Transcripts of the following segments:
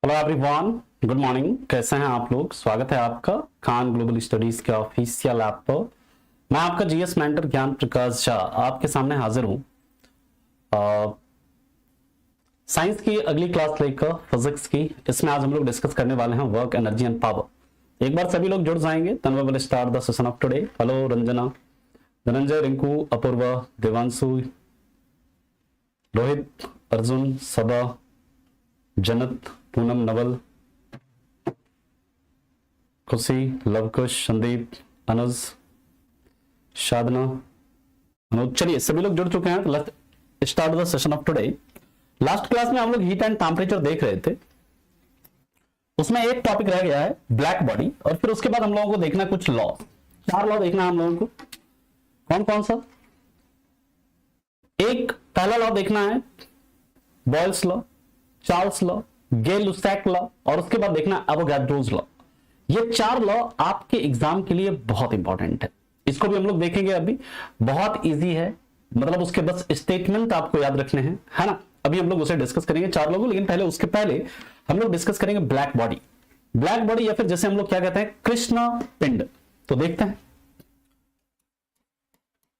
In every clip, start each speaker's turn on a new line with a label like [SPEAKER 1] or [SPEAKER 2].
[SPEAKER 1] Hello everyone, good morning. कैसे हैं आप लोग? स्वागत है आपका खान ग्लोबल स्टडीज के ऑफिशियल ऐप पर। मैं आपका जीएस मेंटर ज्ञान प्रकाश झा आपके सामने हाजिर हूं। साइंस की अगली क्लास लेकर फिजिक्स की, इसमें आज हम लोग डिस्कस करने वाले हैं वर्क, एनर्जी एंड पावर। एक बार सभी लोग जुड़ जाएंगे, then we will start the session of today. Hello Ranjana, Dhananjay, Rinku, Apurva, Devanshu, Rohit, Arjun, Saba, Jannat, Poonam, Naval, Khushi, Lavkush, Sandeep, अनुज, साधना, अनुज। चलिए सभी लोग जुड़ चुके हैं, तो let's start the session of today. Last class में हम लोग हीट एंड टेम्परेचर देख रहे थे, उसमें एक टॉपिक रह गया है ब्लैक बॉडी, और फिर उसके बाद हम लोगों को देखना कुछ लॉ। 4 लॉ देखना है हम लोगों को। कौन कौन सा? एक पहला लॉ देखना है Boyle's law, Charles law, Gay Lussac law, और उसके बाद देखना एवोगाड्रोज लॉ। ये 4 लॉ आपके एग्जाम के लिए बहुत इंपॉर्टेंट है। इसको भी हम लोग देखेंगे अभी। बहुत इजी है, मतलब उसके बस स्टेटमेंट आपको याद रखने हैं, है ना। अभी हम लोग उसे डिस्कस करेंगे 4 लोगों, लेकिन पहले उसके पहले हम लोग डिस्कस करेंगे ब्लैक बॉडी। ब्लैक बॉडी या फिर जैसे हम लोग क्या कहते हैं, कृष्ण पिंड। तो देखते हैं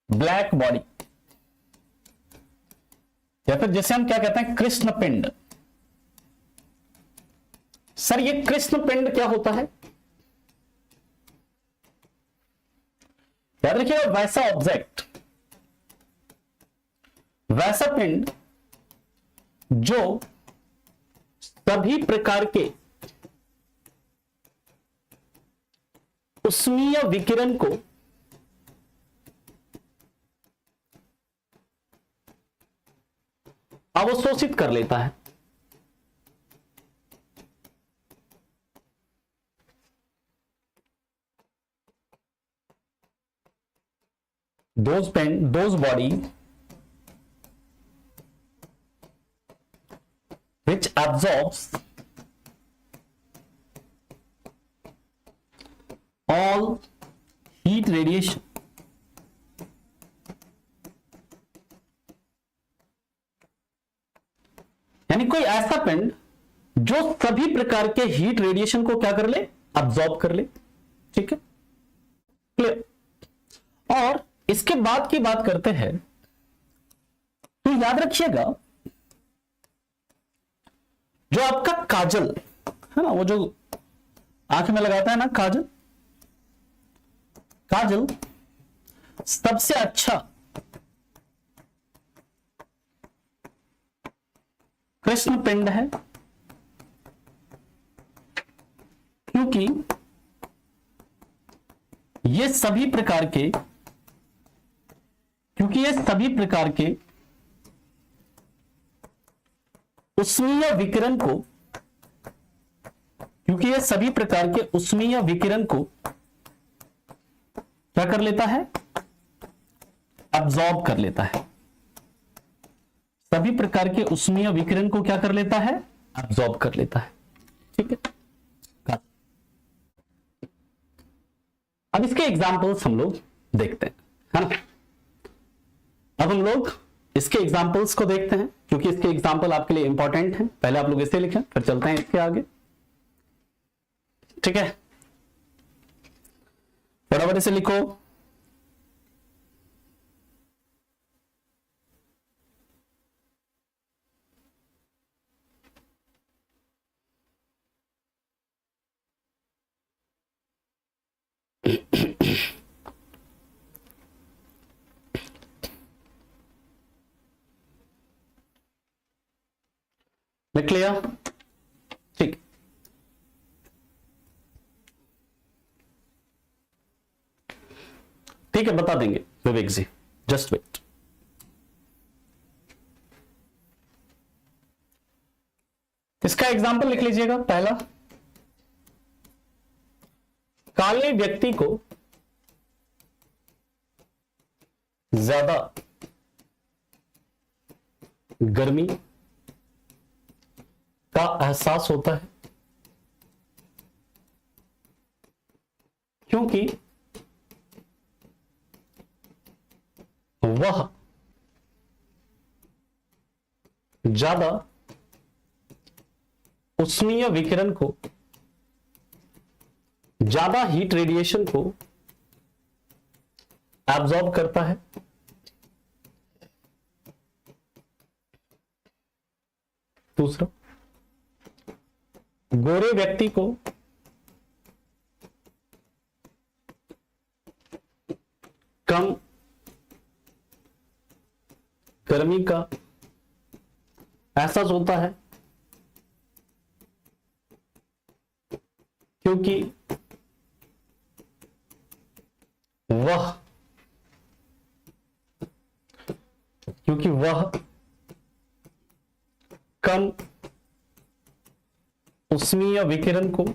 [SPEAKER 1] ब्लैक बॉडी या फिर जैसे हम क्या कहते हैं, कृष्ण पिंड। सर ये कृष्ण पिंड क्या होता है? याद रखिएगा, वैसा ऑब्जेक्ट, वैसा पिंड जो सभी प्रकार के उष्मीय विकिरण को अवशोषित कर लेता है। those body which absorbs all heat radiation यानी कोई ऐसा पिंड जो सभी प्रकार के हीट रेडिएशन को क्या कर ले, अब्सॉर्ब कर ले। ठीक है, क्लियर। और इसके बाद की बात करते हैं, तो याद रखिएगा जो आपका काजल है ना, वो जो आंख में लगाता है ना काजल, काजल सबसे अच्छा कृष्ण पिंड है, क्योंकि ये सभी प्रकार के उष्मीय विकिरण को, क्या कर लेता है, अब्सॉर्ब कर लेता है। सभी प्रकार के उष्मीय विकिरण को क्या कर लेता है, अब्सॉर्ब कर लेता है। ठीक है, अब इसके एग्जांपल्स हम लोग देखते हैं, है ना। अब हम लोग इसके एग्जांपल्स को देखते हैं, क्योंकि इसके एग्जांपल आपके लिए इंपॉर्टेंट हैं। पहले आप लोग इसे लिखें, फिर चलते हैं इसके आगे। ठीक है, फटाफट इसे लिखो। लिख लिया? ठीक, ठीक है, बता देंगे विवेक जी, जस्ट वेट। इसका एग्जांपल लिख लीजिएगा। पहला, काले व्यक्ति को ज्यादा गर्मी का एहसास होता है, क्योंकि वह ज्यादा उष्मीय विकिरण को, ज्यादा हीट रेडिएशन को एब्जॉर्ब करता है। दूसरा, गोरे व्यक्ति को कम गर्मी का एहसास होता है क्योंकि वह कम उष्मीय विकिरण को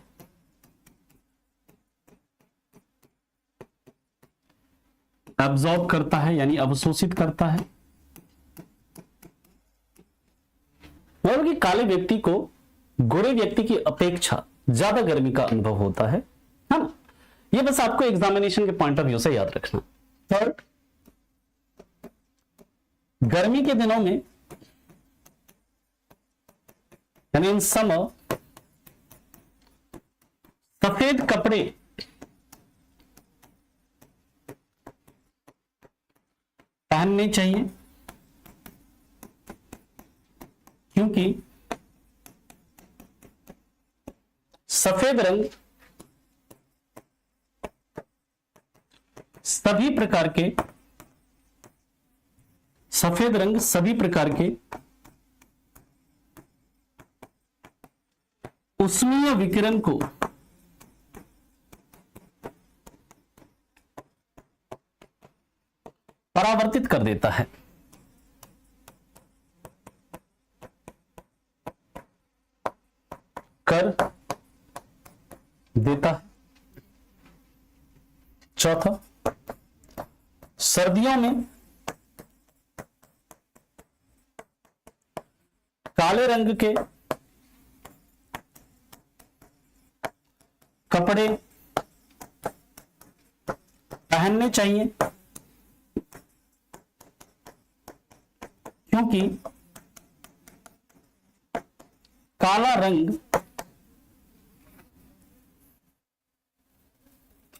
[SPEAKER 1] एब्जॉर्ब करता है, यानी अवशोषित करता है। मतलब कि काले व्यक्ति को गोरे व्यक्ति की अपेक्षा ज्यादा गर्मी का अनुभव होता है ना। ये बस आपको एग्जामिनेशन के पॉइंट ऑफ व्यू से याद रखना। थर्ड, गर्मी के दिनों में यानी इन समर सफेद कपड़े पहनने चाहिए क्योंकि सफेद रंग सभी प्रकार के उष्मीय विकिरण को परावर्तित कर देता है। चौथा, सर्दियों में काले रंग के कपड़े पहनने चाहिए क्योंकि काला रंग,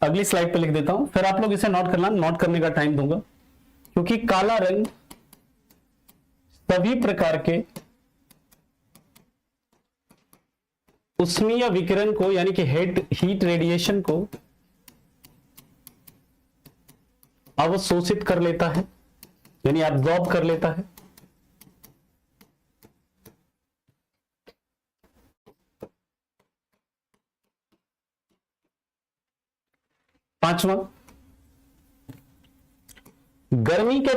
[SPEAKER 1] अगली स्लाइड पे लिख देता हूं, फिर आप लोग इसे नोट करना, नोट करने का टाइम दूंगा, क्योंकि काला रंग सभी प्रकार के उष्मीय विकिरण को यानी कि हीट रेडिएशन को अवशोषित कर लेता है, यानी एब्जॉर्ब कर लेता है। पांचवा, गर्मी के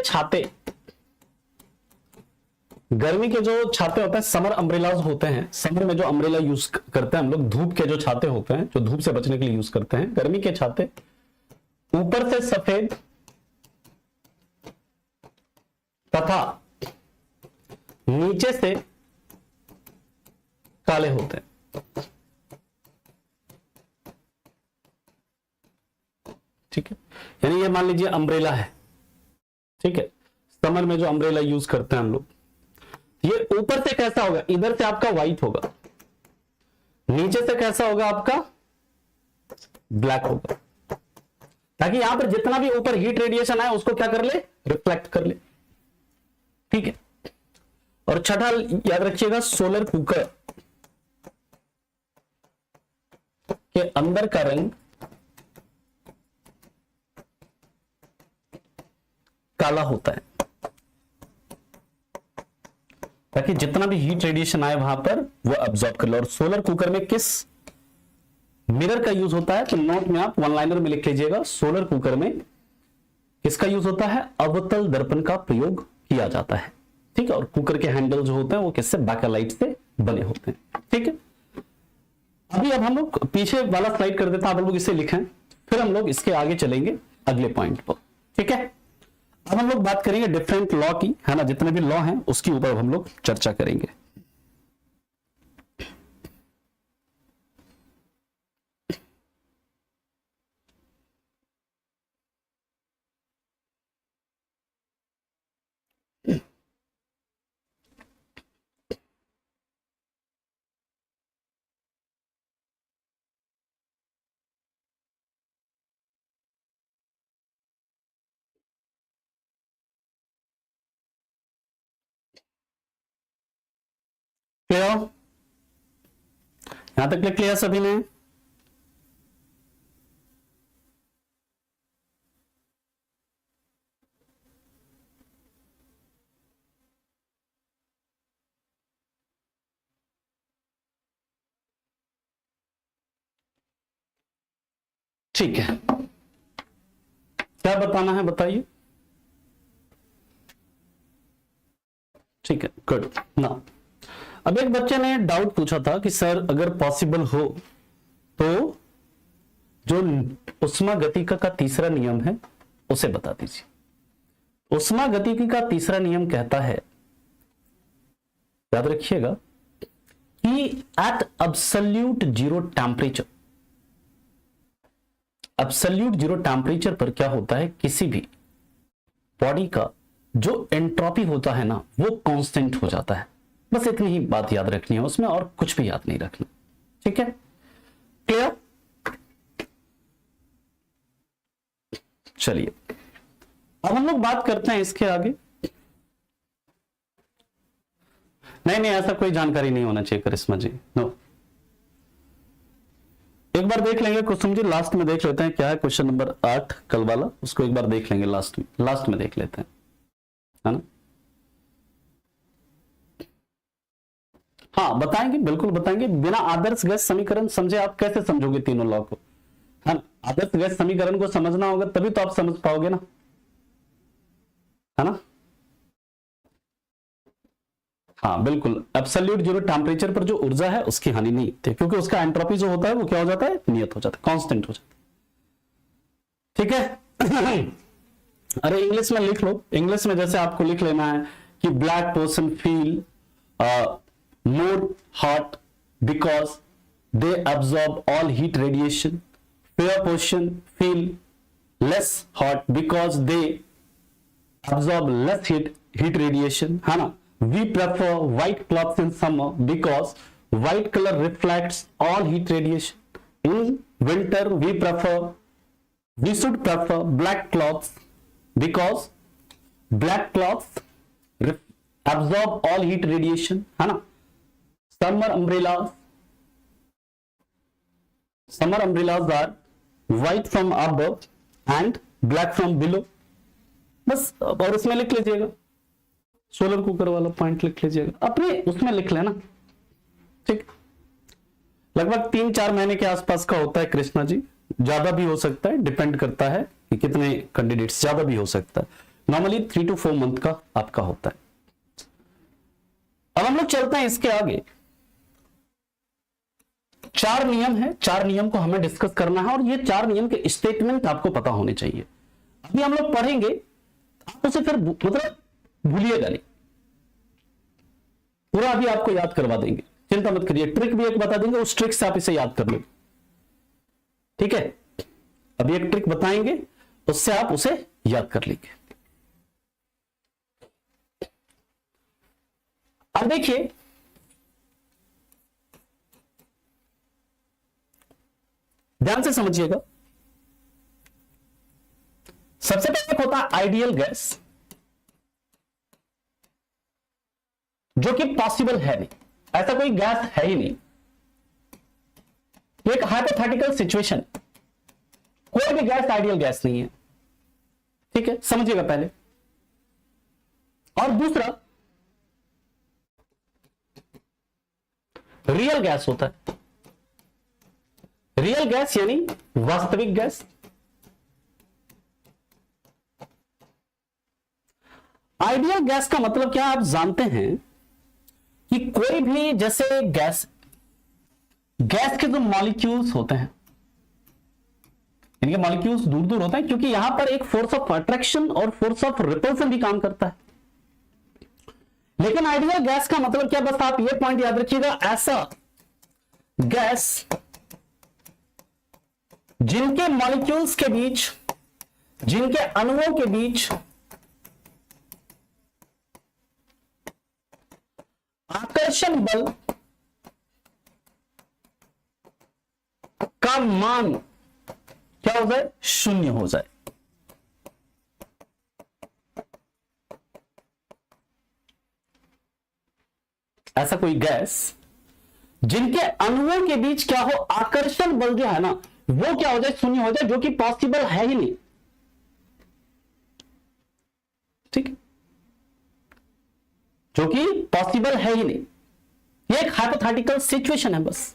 [SPEAKER 1] जो छाते होते हैं, समर अम्ब्रेलाज होते हैं। समर में जो अम्ब्रेला यूज करते हैं हम लोग, धूप के जो छाते होते हैं, जो धूप से बचने के लिए यूज करते हैं, गर्मी के छाते ऊपर से सफेद तथा नीचे से काले होते हैं। ठीक है, यानी ये मान लीजिए अम्ब्रेला है, ठीक है, समर में जो अम्ब्रेला यूज करते हैं हम लोग, ये ऊपर से कैसा होगा, इधर से आपका व्हाइट होगा, नीचे से कैसा होगा, आपका ब्लैक होगा, ताकि यहां पर जितना भी ऊपर हीट रेडिएशन आए उसको क्या कर ले, रिफ्लेक्ट कर ले। ठीक है, और छठा याद रखिएगा, सोलर कुकर के अंदर का रंग काला होता है, ताकि जितना भी हीट रेडिएशन आए वहां पर वो अब्सॉर्ब कर ले। और सोलर कुकर में किस मिरर का यूज होता है, तो नोट में आप वन लाइनर में लिख लीजिएगा, सोलर कुकर में किसका यूज होता है, अवतल दर्पण का प्रयोग किया जाता है। ठीक है, और कुकर के हैंडल जो होते हैं वो किससे, बैकेलाइट से बने होते हैं। ठीक है, अभी अब हम लोग पीछे वाला स्लाइड कर देते हैं, आप लोग इसे लिखें, फिर हम लोग इसके आगे चलेंगे अगले पॉइंट पर। ठीक है, अब हम लोग बात करेंगे डिफरेंट लॉ की, है ना, जितने भी लॉ हैं उसके ऊपर हम लोग चर्चा करेंगे। यहां तक लिख लिया सभी ने? ठीक है, क्या बताना है बताइए। ठीक है, गुड ना। अब एक बच्चे ने डाउट पूछा था कि सर अगर पॉसिबल हो तो जो उष्मागतिकी का तीसरा नियम है उसे बता दीजिए। उष्मागतिकी का तीसरा नियम कहता है, याद रखिएगा, कि at absolute zero temperature, absolute zero temperature पर क्या होता है, किसी भी बॉडी का जो एंट्रोपी होता है ना वो कांस्टेंट हो जाता है। बस इतनी ही बात याद रखनी है उसमें, और कुछ भी याद नहीं रखना। ठीक है, क्लियर? चलिए अब हम लोग बात करते हैं इसके आगे। नहीं, ऐसा कोई जानकारी नहीं होना चाहिए करिश्मा जी, नो। एक बार देख लेंगे कुसुम जी, लास्ट में देख लेते हैं क्या है क्वेश्चन नंबर 8 कल वाला, उसको एक बार देख लेंगे लास्ट में देख लेते हैं, है ना। हाँ बताएंगे, बिल्कुल बताएंगे। बिना आदर्श गैस समीकरण समझे आप कैसे समझोगे तीनों लॉ को, है ना। आदर्श गैस समीकरण को समझना होगा तभी तो आप समझ पाओगे ना, है ना। हाँ बिल्कुल, एब्सोल्यूट जीरो टेम्परेचर पर जो ऊर्जा है उसकी हानि नहीं होती, क्योंकि उसका एंट्रोपी जो होता है वो क्या हो जाता है, नियत हो जाता है, कांस्टेंट हो जाता है। ठीक है। अरे इंग्लिश में लिख लो, इंग्लिश में जैसे आपको लिख लेना है कि black person feel more hot because they absorb all heat radiation, fair person feel less hot because they absorb less heat radiation, है ना। We prefer white clothes in summer because white color reflects all heat radiation. In winter we should prefer black clothes because black clothes absorb all heat radiation, है ना। Summer umbrellas are white from above and black from below. बस, और उसमें लिख लीजिएगा, solar cooker वाला point लिख लीजिएगा, अपने उसमें लिख लेना। ठीक, लगभग 3-4 महीने के आसपास का होता है कृष्णा जी, ज्यादा भी हो सकता है, डिपेंड करता है कि कितने कैंडिडेट्स, ज्यादा भी हो सकता है। नॉर्मली 3 to 4 मंथ का आपका होता है। अब हम लोग चलते हैं इसके आगे। 4 नियम है, 4 नियम को हमें डिस्कस करना है, और ये 4 नियम के स्टेटमेंट आपको पता होने चाहिए। अभी हम लोग पढ़ेंगे, आप उसे फिर मतलब भूलिएगा नहीं, पूरा अभी आपको याद करवा देंगे, चिंता मत करिए। ट्रिक भी एक बता देंगे, उस ट्रिक से आप इसे याद कर लो। ठीक है, अभी एक ट्रिक बताएंगे, उससे आप उसे याद कर लेंगे। अब देखिए, ध्यान से समझिएगा। सबसे पहले एक होता है आइडियल गैस, जो कि पॉसिबल है नहीं, ऐसा कोई गैस है ही नहीं। एक हाइपोथेटिकल सिचुएशन, कोई भी गैस आइडियल गैस नहीं है। ठीक है, समझिएगा पहले। और दूसरा रियल गैस होता है। रियल गैस यानी वास्तविक गैस। आइडियल गैस का मतलब क्या आप जानते हैं कि कोई भी, जैसे गैस के जो मॉलिक्यूल्स होते हैं, इनके मॉलिक्यूल्स दूर दूर होते हैं, क्योंकि यहां पर एक फोर्स ऑफ अट्रैक्शन और फोर्स ऑफ रिपल्सन भी काम करता है। लेकिन आइडियल गैस का मतलब क्या, बस आप ये पॉइंट याद रखिएगा, ऐसा गैस जिनके मॉलिक्यूल्स के बीच, जिनके अणुओं के बीच आकर्षण बल का मान क्या हो जाए, 0 हो जाए। ऐसा कोई गैस जिनके अणुओं के बीच क्या हो, आकर्षण बल जो है ना वो क्या हो जाए, शून्य हो जाए, जो कि पॉसिबल है ही नहीं। ठीक, जो कि पॉसिबल है ही नहीं। ये एक हाइपोथेटिकल सिचुएशन है बस।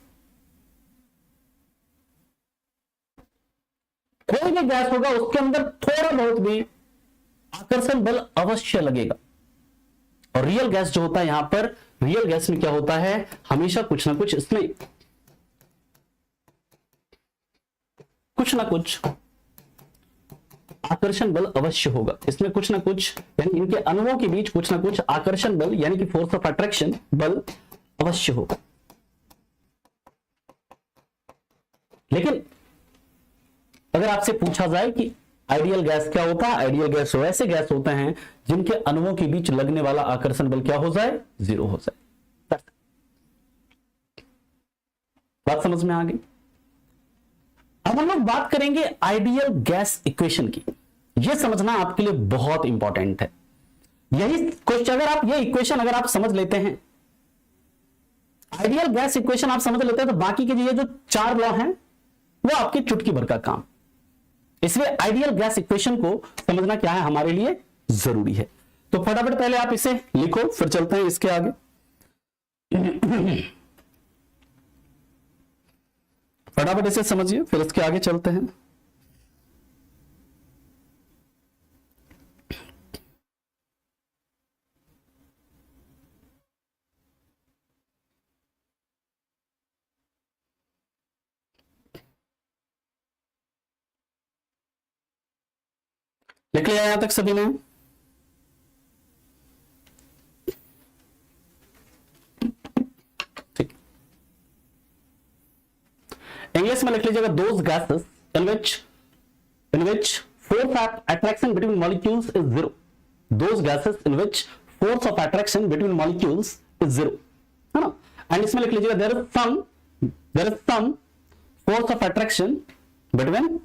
[SPEAKER 1] कोई भी गैस होगा उसके अंदर थोड़ा बहुत भी आकर्षण बल अवश्य लगेगा। और रियल गैस जो होता है यहां पर, रियल गैस में क्या होता है, हमेशा कुछ ना कुछ इसमें कुछ ना कुछ आकर्षण बल अवश्य होगा। इसमें कुछ ना कुछ, यानी इनके अणुओं के बीच कुछ ना कुछ आकर्षण बल यानी कि फोर्स ऑफ अट्रैक्शन बल अवश्य होगा। लेकिन अगर आपसे पूछा जाए कि आइडियल गैस क्या होता है, आइडियल गैस वैसे गैस होते हैं जिनके अणुओं के बीच लगने वाला आकर्षण बल क्या हो जाए, 0 हो जाए। बात समझ में आ गई। अब हम लोग बात करेंगे आइडियल गैस इक्वेशन की। यह समझना आपके लिए बहुत इंपॉर्टेंट है। यही क्वेश्चन, अगर आप ये इक्वेशन अगर आप समझ लेते हैं, आइडियल गैस इक्वेशन आप समझ लेते हैं, तो बाकी के ये जो 4 लॉ हैं वो आपकी चुटकी भर का काम। इसलिए आइडियल गैस इक्वेशन को समझना क्या है हमारे लिए जरूरी है। तो फटाफट पहले आप इसे लिखो, फिर चलते हैं इसके आगे। फटाफट इसे समझिए, फिर इसके आगे चलते हैं। लिख लिया यहां तक सभी ने? ठीक, इंग्लिश में लिख लीजिएगा, those gases in which force of attraction between molecules is 0। Those gases in which force of attraction between molecules is 0, है ना। एंड इसमें लिख लीजिएगा, there is some force of attraction between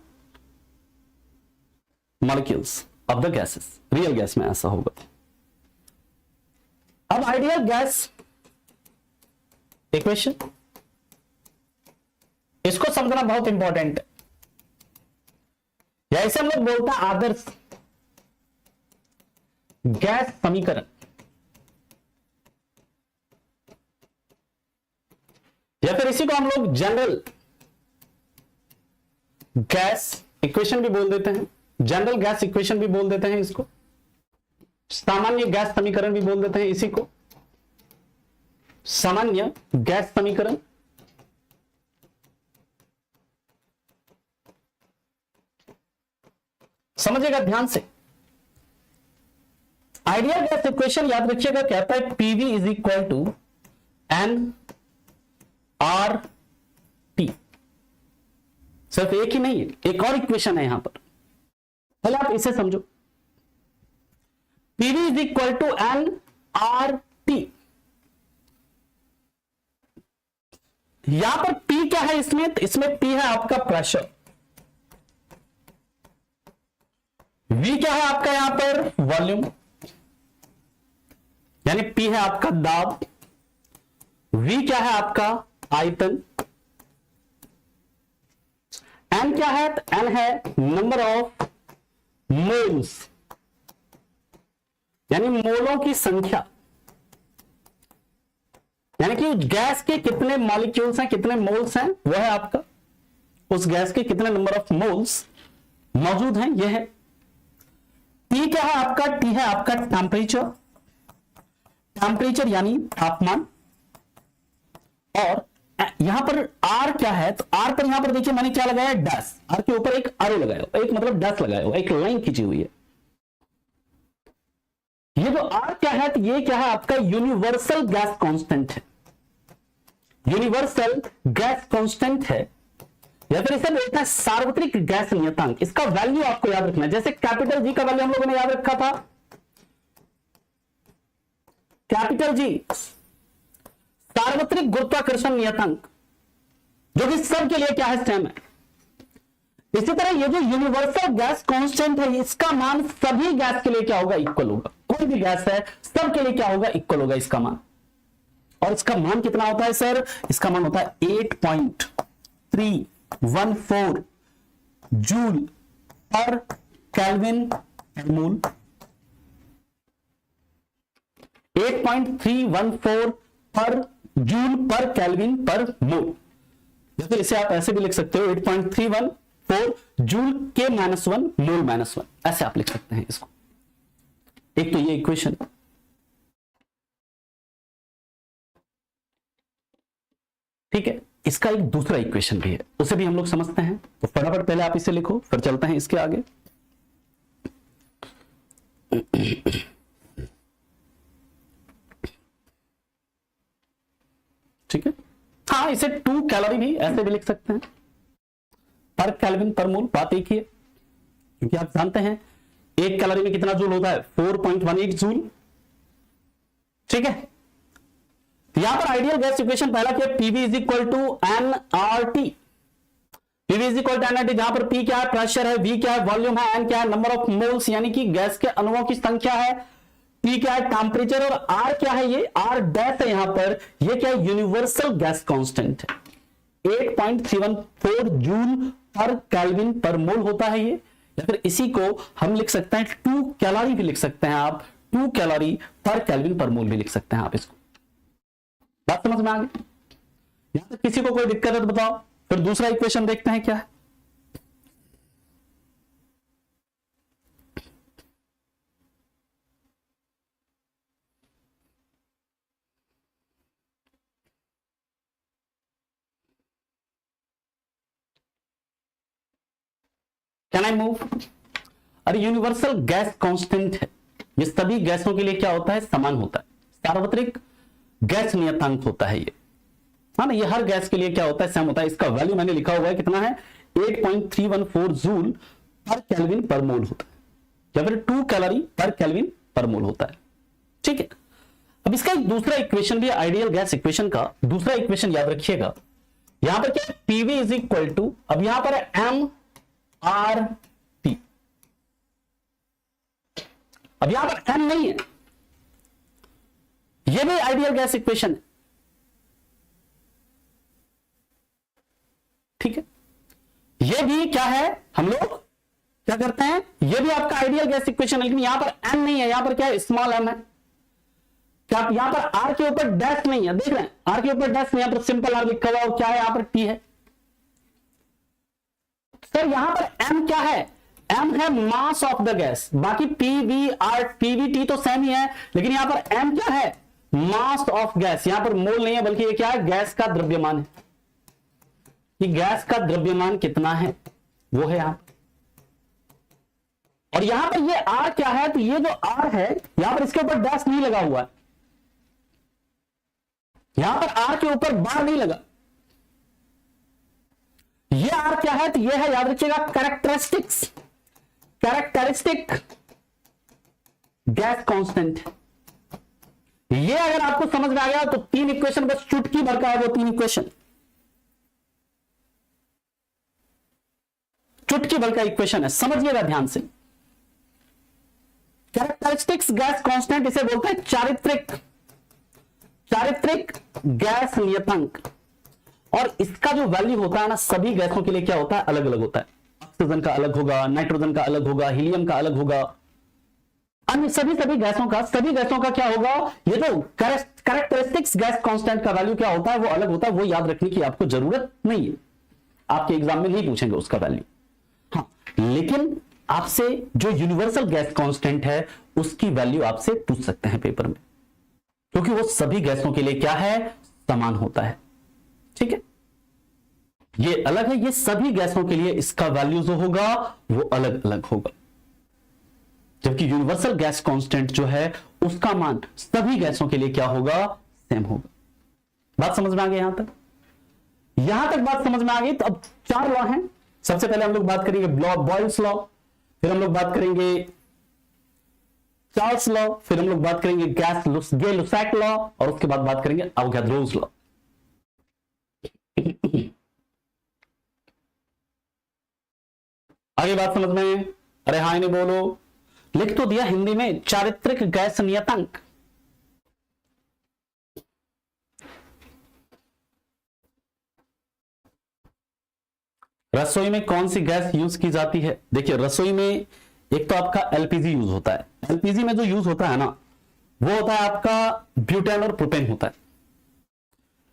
[SPEAKER 1] molecules of the gases. Real gas में ऐसा होगा। अब ideal gas equation, इसको समझना बहुत इंपॉर्टेंट है, या इसे हम लोग बोलते हैं आदर्श गैस समीकरण, या फिर इसी को हम लोग जनरल गैस इक्वेशन भी बोल देते हैं, जनरल गैस इक्वेशन भी बोल देते हैं इसको, सामान्य गैस समीकरण भी बोल देते हैं इसी को, सामान्य गैस समीकरण। समझिएगा ध्यान से, आइडियल गैस इक्वेशन याद रखिएगा, कहता है PV is equal to n R T. सिर्फ एक ही नहीं है, एक और इक्वेशन है यहां पर, पहले आप इसे समझो। PV is equal to n R T. यहां पर पी क्या है इसमें पी है आपका प्रेशर, वी क्या है आपका यहां पर वॉल्यूम, यानी पी है आपका दाब, वी क्या है आपका आयतन, एन क्या है, एन है नंबर ऑफ मोल्स, यानी मोलों की संख्या, यानी कि गैस के कितने मॉलिक्यूल्स हैं, कितने मोल्स हैं, वह है आपका उस गैस के कितने नंबर ऑफ मोल्स मौजूद हैं, यह है। टी क्या है आपका, टी है आपका टेम्परेचर, टेम्परेचर यानी तापमान। और यहां पर आर क्या है, तो आर पर यहां पर देखिए मैंने क्या लगाया, डैश, आर के ऊपर एक आरो लगाया हो, एक मतलब डैश लगाया हो, एक लाइन खींची हुई है। ये जो आर क्या है, तो ये क्या है आपका यूनिवर्सल गैस कांस्टेंट है, यूनिवर्सल गैस कांस्टेंट है, या फिर इसे बोलते हैं सार्वत्रिक गैस नियतांक। इसका वैल्यू आपको याद रखना है, जैसे कैपिटल जी का वैल्यू हम लोगों ने याद रखा था, कैपिटल जी सार्वत्रिक गुरुत्वाकर्षण नियतांक, जो कि सब के लिए क्या है, सेम है। इसी तरह ये जो यूनिवर्सल गैस कांस्टेंट है, इसका मान सभी गैस के लिए क्या होगा, इक्वल होगा। कोई भी गैस है सब के लिए क्या होगा, इक्वल होगा इसका मान। और इसका मान कितना होता है सर? इसका मान होता है 8.314 जूल पर केल्विन पर मोल। 8.314 पर जूल पर केल्विन पर मोल, या फिर इसे आप ऐसे भी लिख सकते हो 8.314 जूल के -1 मोल -1, ऐसे आप लिख सकते हैं इसको। एक तो ये इक्वेशन, ठीक है। इसका एक दूसरा इक्वेशन भी है, उसे भी हम लोग समझते हैं। तो फटाफट पहले आप इसे लिखो, फिर चलते हैं इसके आगे। ठीक है, हाँ, इसे 2 कैलोरी भी ऐसे भी लिख सकते हैं, पर केल्विन पर मोल, बात एक ही है। क्योंकि आप जानते हैं 1 कैलोरी में कितना जूल होता है? 4.18 जूल। ठीक है, यहां पर आइडियल गैस इक्वेशन पहला क्या है? PV is equal to nRT. PV is equal to nRT, जहां पर पी क्या है? प्रेशर है, वी क्या है? वॉल्यूम है, एन क्या है? नंबर ऑफ मोल्स यानी कि गैस के अणुओं की संख्या है, पी क्या है? टेम्परेचर, और आर क्या है? ये आर डैश है यहां पर, ये क्या है? यूनिवर्सल गैस कांस्टेंट है। 8.314 जूल पर केल्विन पर मोल होता है ये। या फिर इसी को हम लिख सकते हैं 2 कैलोरी भी लिख सकते हैं आप, 2 कैलोरी पर केल्विन पर मोल भी लिख सकते हैं आप इसको। बात समझ में आ गई? यहां तक किसी को कोई दिक्कत है तो बताओ, फिर दूसरा इक्वेशन देखते हैं क्या है। Can I move? अरे यूनिवर्सल गैस कांस्टेंट है, ये सभी गैसों के लिए क्या होता है? समान होता है, सार्वत्रिक गैस नियतांक होता है ये, हाँ ना। ये हर गैस के लिए क्या होता है? सेम होता है। इसका वैल्यू मैंने लिखा हुआ है, कितना है? 8.314 जूल पर केल्विन पर मोल होता है, या फिर 2 कैलोरी पर केल्विन पर मोल होता है। ठीक है, अब इसका एक दूसरा इक्वेशन भी, आइडियल गैस इक्वेशन का दूसरा इक्वेशन याद रखिएगा। यहां पर क्या है? पीवी इज इक्वल टू, अब यहां पर है एम आर टी। अब यहां पर एम नहीं है, यह भी आइडियल गैस इक्वेशन है। ठीक है, यह भी क्या है? हम लोग क्या करते हैं? यह भी आपका आइडियल गैस इक्वेशन है, लेकिन यहां पर एम नहीं है, यहां पर क्या है? स्मॉल एम है। क्या यहां पर आर के ऊपर डैश नहीं है? देख रहे हैं, आर के ऊपर डैश नहीं, यहां पर सिंपल आर लिखा हुआ, और क्या है? यहां पर टी है। सर यहां पर एम क्या है? एम है मास ऑफ द गैस, बाकी पीवी आर पीवीटी तो सेम ही है, लेकिन यहां पर एम क्या है? Mass of gas. यहां पर मोल नहीं है, बल्कि ये क्या है? गैस का द्रव्यमान है। कि गैस का द्रव्यमान कितना है वो है यहां। और यहां पर ये आर क्या है? तो ये जो आर है यहां पर इसके ऊपर डैश नहीं लगा हुआ है, यहां पर आर के ऊपर बार नहीं लगा। ये आर क्या है? तो ये है, याद रखिएगा, कैरेक्टरिस्टिक्स, कैरेक्टरिस्टिक गैस कांस्टेंट। ये अगर आपको समझ में आ गया तो 3 इक्वेशन बस चुटकी भर का है, वो 3 इक्वेशन, चुटकी भर का इक्वेशन है, समझिएगा ध्यान से। कैरेक्टरिस्टिक्स गैस कांस्टेंट इसे बोलते हैं चारित्रिक, चारित्रिक गैस नियतांक। और इसका जो वैल्यू होता है ना, सभी गैसों के लिए क्या होता है? अलग अलग होता है। ऑक्सीजन का अलग होगा, नाइट्रोजन का अलग होगा, हीलियम का अलग होगा, अन्य सभी गैसों का क्या होगा? ये जो कैरेक्टरिस्टिक्स गैस कांस्टेंट का वैल्यू क्या होता है वो अलग होता है। वो याद रखने की आपको जरूरत नहीं है, आपके एग्जाम में नहीं पूछेंगे उसका वैल्यू। हाँ, लेकिन आपसे जो यूनिवर्सल गैस कांस्टेंट है उसकी वैल्यू आपसे पूछ सकते हैं पेपर में, क्योंकि वो सभी गैसों के लिए क्या है? समान होता है। ठीक है, ये अलग है, ये सभी गैसों के लिए इसका वैल्यू जो होगा वो अलग अलग होगा, जबकि यूनिवर्सल गैस कांस्टेंट जो है उसका मान सभी गैसों के लिए क्या होगा? सेम होगा। बात समझ में आ गई? यहां तक बात समझ में आ गई। तो अब 4 लॉ हैं। सबसे पहले हम लोग बात करेंगे बॉयल्स लॉ, फिर हम लोग बात करेंगे चार्ल्स लॉ, फिर हम लोग बात करेंगे गे लुसैक लॉ, और उसके बाद बात करेंगे अवोगाद्रोस लॉ। आगे बात समझ में? अरे हाँ नहीं बोलो, लिख तो दिया हिंदी में, चारित्रिक गैस नियतांक। रसोई में कौन सी गैस यूज की जाती है? देखिए रसोई में एक तो आपका एलपीजी यूज होता है। एलपीजी में जो यूज होता है ना, वो होता है आपका ब्यूटेन और प्रोपेन होता है।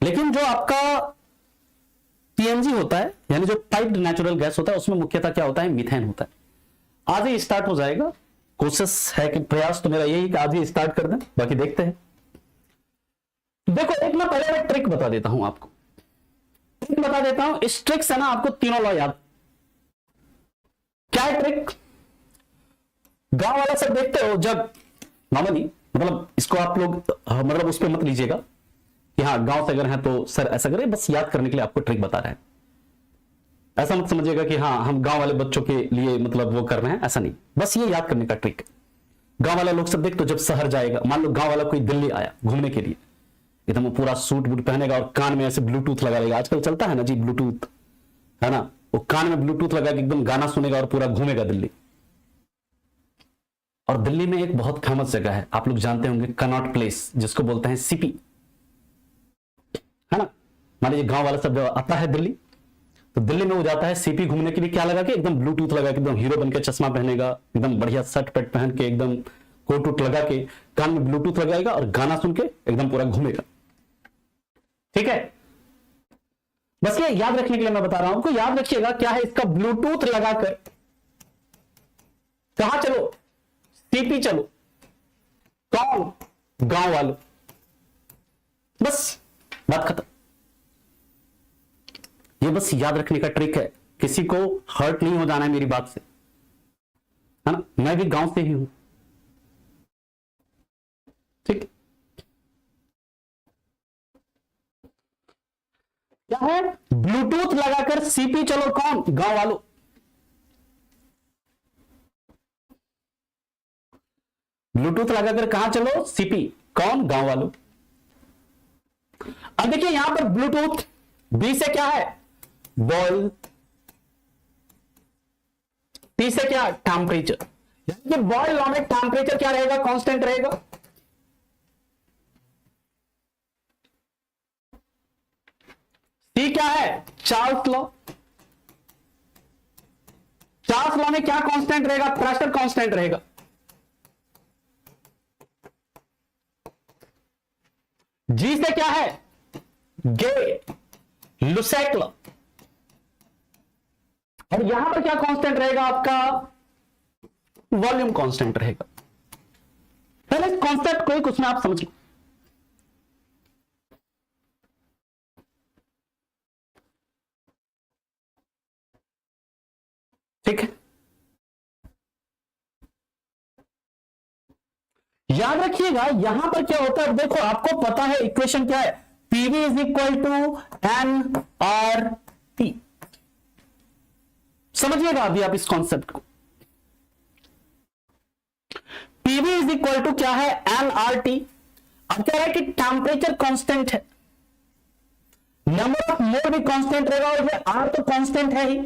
[SPEAKER 1] लेकिन जो आपका सीएनजी होता है, यानी जो पाइप्ड नेचुरल गैस होता है, उसमें मुख्यतः क्या होता है? मीथेन होता है। आज ही स्टार्ट हो जाएगा, कोशिश है कि प्रयास तो मेरा यही कि आज ही स्टार्ट कर दें, बाकी देखते हैं। देखो एक मैं पहले एक ट्रिक बता देता हूं आपको, ट्रिक बता देता हूं। इस ट्रिक से ना आपको तीनों लॉ याद। क्या है ट्रिक? गांव वाला सब देखते हो जब नॉर्मली, मतलब इसको आप लोग मतलब उस पर मत लीजिएगा कि हाँ गांव से अगर है तो सर ऐसा करें, बस याद करने के लिए आपको ट्रिक बता रहे हैं। ऐसा मत समझिएगा कि हाँ हम गांव वाले बच्चों के लिए मतलब वो कर रहे हैं, ऐसा नहीं, बस ये याद करने का ट्रिक। गांव वाले लोग सब देख तो जब शहर जाएगा, मान लो गांव वाला कोई दिल्ली आया घूमने के लिए, एकदम पूरा सूट बूट पहनेगा और कान में ऐसे ब्लूटूथ लगा लेगा, आजकल चलता है ना जी ब्लूटूथ, है ना, वो कान में ब्लूटूथ लगा के एकदम गाना सुनेगा और पूरा घूमेगा दिल्ली। और दिल्ली में एक बहुत फेमस जगह है, आप लोग जानते होंगे, कनॉट प्लेस, जिसको बोलते हैं सीपी, है ना। मान लीजिए गांव वाला सब आता है दिल्ली, तो दिल्ली में वो जाता है सीपी घूमने के लिए, क्या लगा के? एकदम ब्लूटूथ लगा के, एकदम हीरो बन के चश्मा पहनेगा, एकदम बढ़िया शर्ट पैंट पहन के, एकदम कोट उट लगा के, कान में ब्लूटूथ लगाएगा और गाना सुन के एकदम पूरा घूमेगा। ठीक है, बस ये याद रखने के लिए मैं बता रहा हूं आपको। याद रखिएगा क्या है इसका, ब्लूटूथ लगाकर कहां चलो? सीपी चलो। कौन? गांव वालों। बस बात खत्म। ये बस याद रखने का ट्रिक है, किसी को हर्ट नहीं हो जाना है मेरी बात से, है ना। मैं भी गांव से ही हूं, ठीक। क्या है? ब्लूटूथ लगाकर सीपी चलो। कौन? गांव वालों। ब्लूटूथ लगाकर कहां चलो? सीपी। कौन? गांव वालों। अब देखिए यहां पर ब्लूटूथ, बी से क्या है? बॉयल, टी से क्या? टेम्परेचर। यानी कि बॉयल लॉ में टेम्परेचर क्या रहेगा? कांस्टेंट रहेगा। टी क्या है? Charles law. चार्ल्स लॉ में क्या कांस्टेंट रहेगा? प्रेशर कांस्टेंट रहेगा। जी से क्या है? गे, लुसेक लॉ। और यहां पर क्या कांस्टेंट रहेगा आपका? वॉल्यूम कांस्टेंट रहेगा। पहले इस कॉन्सेप्ट को कुछ में आप समझ लो। ठीक है, याद रखिएगा यहां पर क्या होता है। देखो आपको पता है इक्वेशन क्या है? PV is equal to n R T. समझिएगा अभी आप इस कॉन्सेप्ट को। पीवी इज इक्वल टू क्या है? N R T. अब क्या है कि टेम्परेचर कांस्टेंट है, नंबर ऑफ मोल भी कांस्टेंट रहेगा, और ये आर तो कांस्टेंट है ही,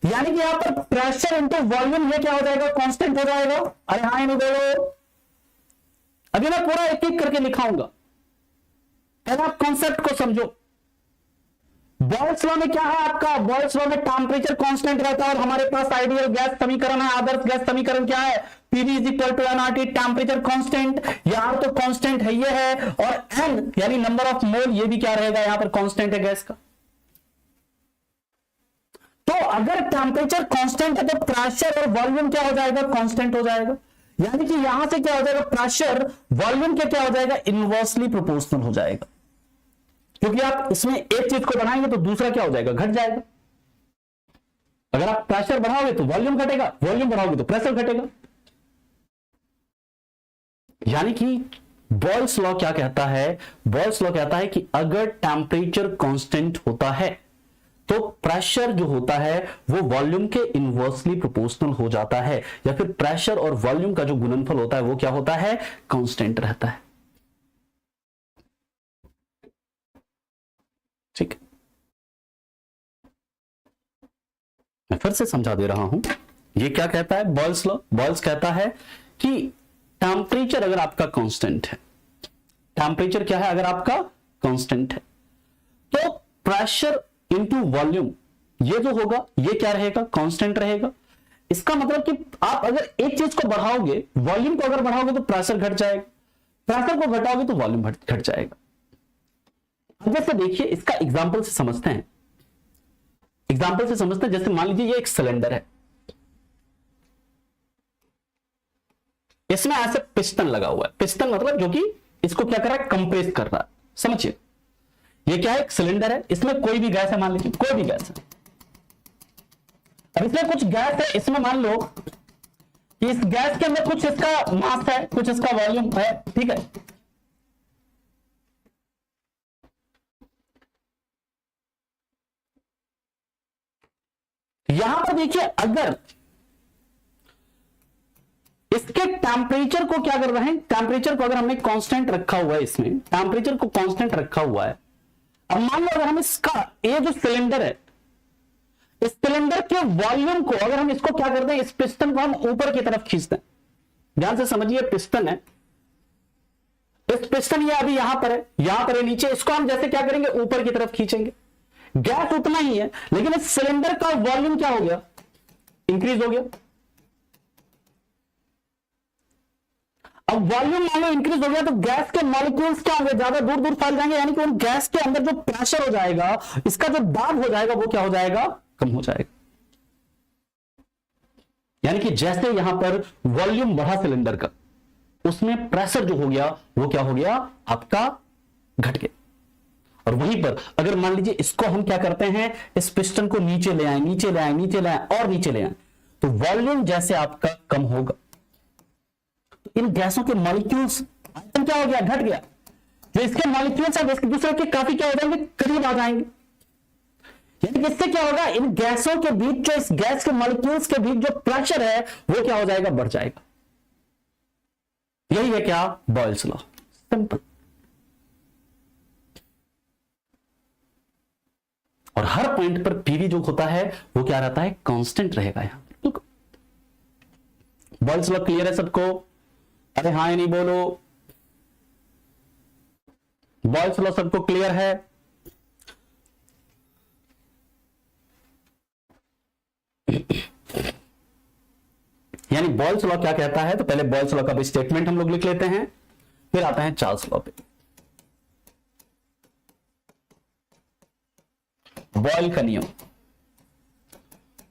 [SPEAKER 1] यानी कि यहां पर प्रेशर इंटू वॉल्यूम ये क्या हो जाएगा? कांस्टेंट हो जाएगा। अरे हाँ ही नहीं बोलो, अभी मैं पूरा एक एक करके लिखाऊंगा, पहले आप कॉन्सेप्ट को समझो। बॉयल्स लॉ में क्या है आपका? बॉयल्स लॉ में टेम्परेचर कांस्टेंट रहता है, और हमारे पास आइडियल गैस समीकरण है, आदर्श गैस समीकरण क्या है? PV is equal to NRT, temperature constant, यार तो कांस्टेंट है ये है, और एन यानी नंबर ऑफ मोल ये भी क्या रहेगा? यहां पर कांस्टेंट है गैस का। तो अगर टेम्परेचर कांस्टेंट है तो प्रेशर और वॉल्यूम क्या हो जाएगा? कांस्टेंट हो जाएगा। यानी कि यहां से क्या हो जाएगा? प्रेशर वॉल्यूम के क्या हो जाएगा? इनवर्सली प्रोपोर्शनल हो जाएगा, क्योंकि आप इसमें एक चीज को बढ़ाएंगे तो दूसरा क्या हो जाएगा? घट जाएगा। अगर आप प्रेशर बढ़ाओगे तो वॉल्यूम घटेगा, वॉल्यूम बढ़ाओगे तो प्रेशर घटेगा। यानी कि बॉयल्स लॉ क्या कहता है? बॉयल्स लॉ कहता है कि अगर टेम्परेचर कांस्टेंट होता है तो प्रेशर जो होता है वो वॉल्यूम के इनवर्सली प्रोपोर्शनल हो जाता है, या फिर प्रेशर और वॉल्यूम का जो गुणनफल होता है वो क्या होता है? कांस्टेंट रहता है। ठीक, मैं फिर से समझा दे रहा हूं। ये क्या कहता है बॉयल्स लॉ? बॉयल्स कहता है कि टेम्परेचर अगर आपका कांस्टेंट है, टेम्परेचर क्या है अगर आपका कांस्टेंट है, तो प्रेशर इंटू वॉल्यूम ये जो होगा ये क्या रहेगा, कांस्टेंट रहेगा। इसका मतलब कि आप अगर एक चीज को बढ़ाओगे, वॉल्यूम को अगर बढ़ाओगे तो प्रेशर घट जाएगा, प्रेशर को घटाओगे तो वॉल्यूम घट जाएगा। अब जैसे देखिए इसका एग्जांपल से समझते हैं, एग्जांपल से समझते हैं। जैसे मान लीजिए ये एक सिलेंडर है, इसमें ऐसे पिस्टन लगा हुआ है। पिस्टन मतलब जो कि इसको क्या कर रहा है, कंप्रेस कर रहा है। समझिए ये क्या है, एक सिलेंडर है, इसमें कोई भी गैस है, मान लीजिए कोई भी गैस है। अब इसमें कुछ गैस है, इसमें मान लो कि इस गैस के अंदर कुछ इसका मास है, कुछ इसका वॉल्यूम है, ठीक है। यहां पर देखिए अगर इसके टेम्परेचर को क्या कर रहे हैं, टेम्परेचर को अगर हमने कांस्टेंट रखा हुआ है, इसमें टेम्परेचर को कांस्टेंट रखा हुआ है। अब मान लो अगर हम इसका, ये जो सिलेंडर है, इस सिलेंडर के वॉल्यूम को अगर हम इसको क्या करते हैं, इस पिस्टन को हम ऊपर की तरफ खींचते हैं। ध्यान से समझिए, पिस्टन है, इस पिस्टन ये अभी यहां पर है, यहां पर है नीचे, इसको हम जैसे क्या करेंगे, ऊपर की तरफ खींचेंगे। गैस उतना ही है, लेकिन इस सिलेंडर का वॉल्यूम क्या हो गया, इंक्रीज हो गया। अब वॉल्यूम मान लो इंक्रीज हो गया तो गैस के मॉलिक्यूल्स क्या होंगे, ज्यादा दूर दूर फैल जाएंगे, यानी कि उन गैस के अंदर जो प्रेशर हो जाएगा, इसका जो दाब हो जाएगा वो क्या हो जाएगा, कम हो जाएगा। यानी कि जैसे यहां पर वॉल्यूम बढ़ा सिलेंडर का, उसमें प्रेशर जो हो गया वो क्या हो गया, आपका घट गया। और वहीं पर अगर मान लीजिए इसको हम क्या करते हैं, इस पिस्टन को नीचे ले आए, नीचे ले आए, नीचे ले आए और नीचे ले आए, तो वॉल्यूम जैसे आपका कम होगा, तो इन गैसों के मॉलिक्यूल्स आयतन क्या हो गया, घट गया। जो इसके मॉलिक्यूल्स है इसके दूसरे के काफी क्या हो जाएंगे, करीब आ जाएंगे। यानी कि इससे क्या होगा, इन गैसों के बीच, जो इस गैस के मॉलिक्यूल्स के बीच जो प्रेशर है वो क्या हो जाएगा, बढ़ जाएगा। यही है क्या, बॉयल्स लॉ, सिंपल। और हर पॉइंट पर पीवी जो होता है वो क्या रहता है, कांस्टेंट रहेगा। यहां बॉयल्स लॉ क्लियर है सबको? अरे हाँ या नहीं बोलो। बॉयल्स लॉ सबको क्लियर है? यानी बॉयल्स लॉ क्या कहता है, तो पहले बॉयल्स लॉ का भी स्टेटमेंट हम लोग लिख लेते हैं, फिर आता है चार्ल्स लॉ पे। बॉयल का नियम,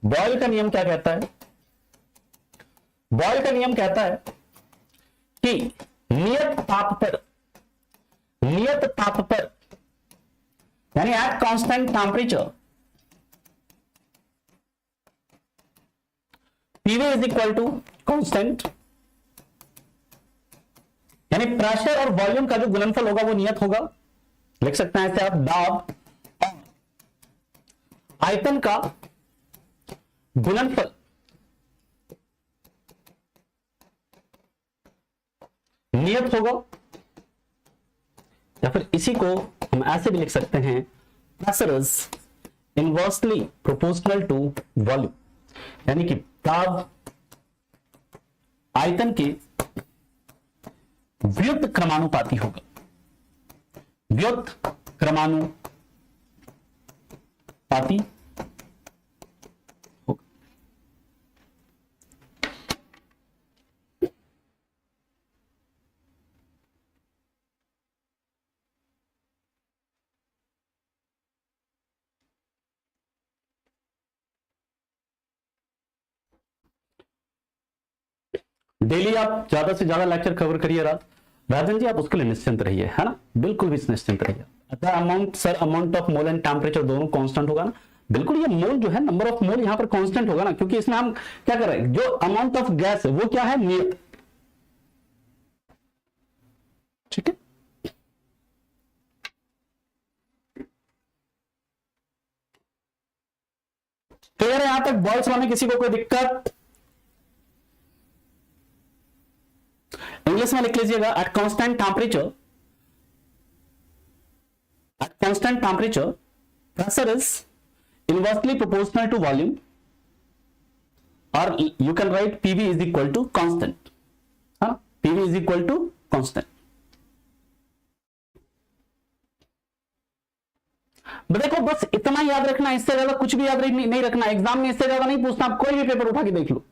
[SPEAKER 1] बॉयल का नियम क्या कहता है, बॉयल का नियम कहता है कि नियत ताप पर, नियत ताप पर यानी at constant temperature, PV is equal to constant, यानी प्रेशर और वॉल्यूम का जो गुणनफल होगा वो नियत होगा। लिख सकते हैं ऐसे आप, दाब आयतन का गुणनफल नियत होगा। या फिर इसी को हम ऐसे भी लिख सकते हैं, pressure is inversely proportional to volume, यानी कि दाब आयतन के व्युत्क्रमानुपाती क्रमानुपाती होगा, व्युत्क्रमानुपाती होगा। डेली आप ज्यादा से ज्यादा लेक्चर कवर करिए राजन जी, आप उसके लिए निश्चिंत रहिए, है ना, बिल्कुल भी निश्चिंत रहिए। अच्छा amount sir, amount of mole and temperature दोनों कांस्टेंट होगा ना, बिल्कुल। ये मोल जो है, नंबर ऑफ मोल यहां पर कांस्टेंट होगा ना, क्योंकि इसमें हम क्या कर रहे हैं, जो अमाउंट ऑफ गैस है वो क्या है, नियत। ठीक है, क्लियर है यहां तक? बॉयल्स लॉ में किसी को कोई दिक्कत? इंग्लिश में लिख लीजिएगा, at constant temperature, at constant temperature pressure is inversely proportional to volume, और you can write PV is equal to constant, है ना, PV is equal to constant. देखो बस इतना याद रखना, इससे ज्यादा कुछ भी याद नहीं रखना, एग्जाम में इससे ज्यादा नहीं पूछना, आप कोई भी पेपर उठा के देख लो।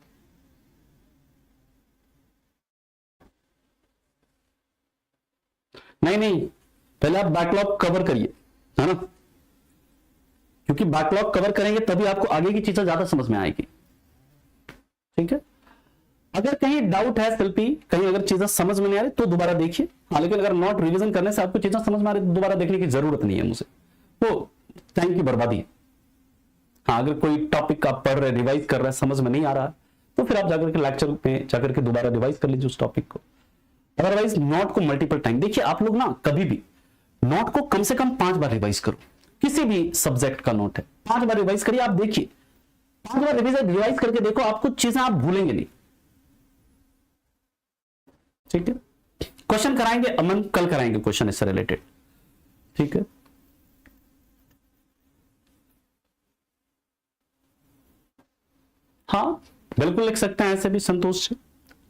[SPEAKER 1] नहीं, पहले आप बैकलॉग कवर करिए, है ना, क्योंकि बैकलॉग कवर करेंगे तभी आपको आगे की चीजें ज्यादा समझ में आएगी। ठीक है, अगर कहीं डाउट है शिल्पी, कहीं अगर चीजें समझ में नहीं आ रही तो दोबारा देखिए। हाँ, लेकिन अगर नोट रिवीजन करने से आपको चीजें समझ में आ रही तो दोबारा देखने की जरूरत नहीं है मुझे, तो टाइम की बर्बादी है। हाँ, अगर कोई टॉपिक आप पढ़ रहे, रिवाइज कर रहे हैं, समझ में नहीं आ रहा तो फिर आप जाकर के लेक्चर में जाकर के दोबारा रिवाइज कर लीजिए उस टॉपिक को। अदरवाइज नोट को मल्टीपल टाइम देखिए। आप लोग ना कभी भी नोट को कम से कम 5 बार रिवाइज करो, किसी भी सब्जेक्ट का नोट है 5 बार रिवाइज करिए। आप देखिए 5 बार रिवाइज करके देखो, आपको चीजें आप भूलेंगे नहीं। ठीक है, क्वेश्चन कराएंगे अमन, कल कराएंगे क्वेश्चन इससे रिलेटेड। ठीक है, हाँ बिल्कुल लिख सकते हैं ऐसे भी संतोष से,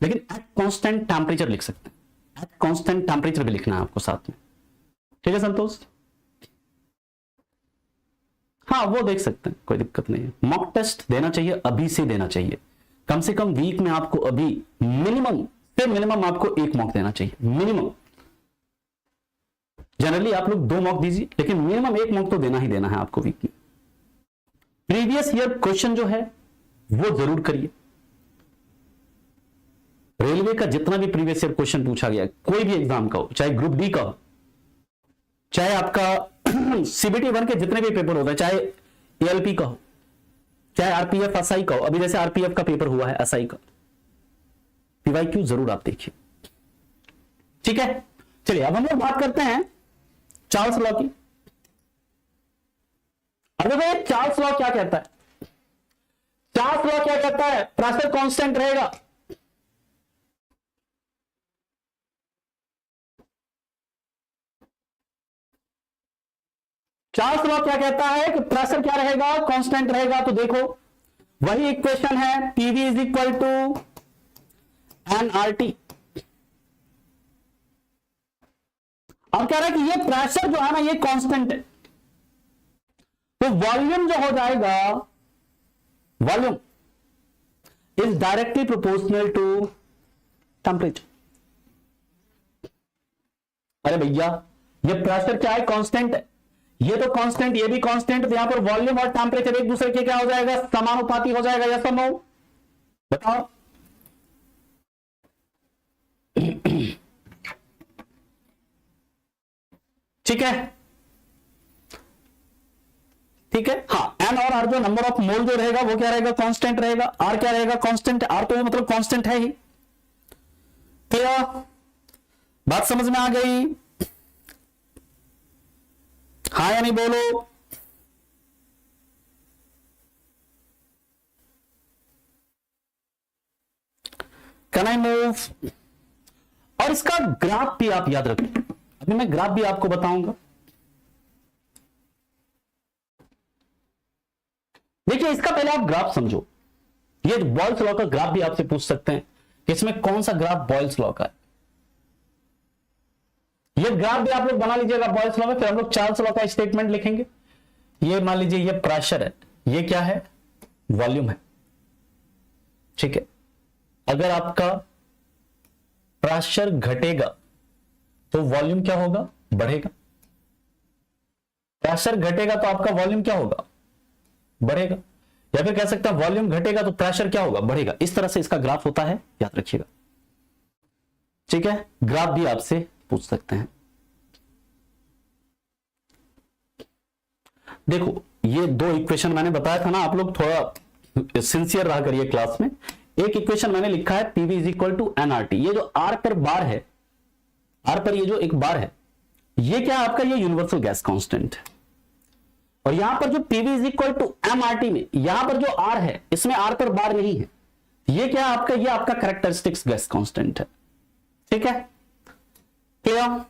[SPEAKER 1] लेकिन एट कांस्टेंट टेम्परेचर लिख सकते हैं, एट कांस्टेंट टेम्परेचर भी लिखना है आपको साथ में। ठीक है संतोष, हाँ वो देख सकते हैं, कोई दिक्कत नहीं है। मॉक टेस्ट देना चाहिए, अभी से देना चाहिए, कम से कम वीक में आपको अभी मिनिमम से मिनिमम आपको 1 मॉक देना चाहिए, मिनिमम। जनरली आप लोग 2 मॉक दीजिए, लेकिन मिनिमम 1 मॉक तो देना ही देना है आपको वीक में। प्रीवियस ईयर क्वेश्चन जो है वो जरूर करिए। रेलवे का जितना भी प्रीवियस ईयर क्वेश्चन पूछा गया, कोई भी एग्जाम का हो, चाहे ग्रुप डी का हो, चाहे आपका सीबीटी 1 के जितने भी पेपर होते हैं, चाहे एएलपी का हो, चाहे आरपीएफ एसआई का हो, अभी जैसे आरपीएफ का पेपर हुआ है एसआई का, पीवाईक्यू जरूर आप देखिए। ठीक है, चलिए अब हम लोग बात करते हैं चार्ल्स लॉ की। अरे भाई चार्ल्स लॉ क्या कहता है? चार्ल्स लॉ क्या कहता है? प्रेशर कांस्टेंट रहेगा। चार्ल्स लॉ क्या कहता है कि प्रेशर क्या रहेगा? कांस्टेंट रहेगा। तो देखो वही इक्वेशन है, PV is equal to NRT. अब कह रहा है कि ये प्रेशर जो है ना ये कांस्टेंट है, तो वॉल्यूम जो हो जाएगा, volume is directly proportional to temperature. अरे भैया ये प्रेशर क्या है? कांस्टेंट है, ये तो कांस्टेंट, ये भी कांस्टेंट, तो यहां पर वॉल्यूम और टेम्परेचर एक दूसरे के क्या हो जाएगा? समानुपाती हो जाएगा। यस और नो? बताओ। ठीक है, ठीक है, हाँ। एन और आर जो नंबर ऑफ मोल जो रहेगा वो क्या रहेगा? कांस्टेंट रहेगा। आर क्या रहेगा? कांस्टेंट। आर तो मतलब कांस्टेंट है ही। क्लियर? बात समझ में आ गई? हाँ या नहीं बोलो? Can I move? और इसका ग्राफ भी आप याद रखें, अभी मैं ग्राफ भी आपको बताऊंगा। देखिए इसका पहले आप ग्राफ समझो। ये बॉयल्स लॉ का ग्राफ भी आपसे पूछ सकते हैं कि इसमें कौन सा ग्राफ बॉयल्स लॉ का है। ये ग्राफ भी आप लोग बना लीजिएगा बॉयल्स लॉ में, फिर हम लोग चार्ल्स लॉ का स्टेटमेंट लिखेंगे। ये मान लीजिए ये प्रेशर है, ये क्या है? वॉल्यूम है। ठीक है, अगर आपका प्रेशर घटेगा तो वॉल्यूम क्या होगा? बढ़ेगा। प्रेशर घटेगा तो आपका वॉल्यूम क्या होगा? बढ़ेगा। या फिर कह सकते हैं वॉल्यूम घटेगा तो प्रेशर क्या होगा? बढ़ेगा। इस तरह से इसका ग्राफ होता है, याद रखिएगा। ठीक है, ग्राफ भी आपसे पूछ सकते हैं। देखो ये 2 इक्वेशन मैंने बताया था ना, आप लोग थोड़ा सिंसियर रहा करिए क्लास में। एक इक्वेशन मैंने लिखा है PV is equal to NRT. ये जो आर पर बार है, आर पर ये जो एक बार है, ये क्या है आपका? ये यूनिवर्सल गैस कांस्टेंट है। और यहां पर जो PV is equal to MRT में, यहां पर जो आर है, इसमें आर पर बार नहीं है, ये क्या है आपका? ये आपका कैरेक्टरिस्टिक्स गैस कांस्टेंट है। ठीक है, क्लियर?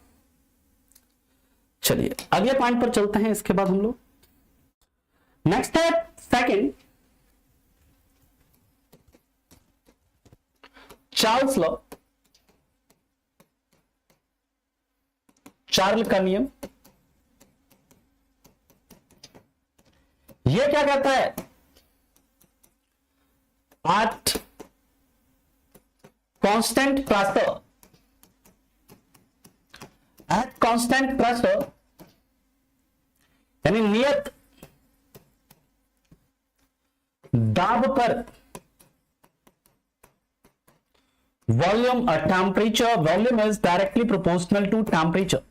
[SPEAKER 1] चलिए अगले पॉइंट पर चलते हैं। इसके बाद हम लोग नेक्स्ट है सेकंड, चार्ल्स लॉ, चार्ल का नियम। ये क्या कहता है, at constant pressure, at constant pressure यानी नियत दाब पर volume temperature, volume is directly proportional to temperature,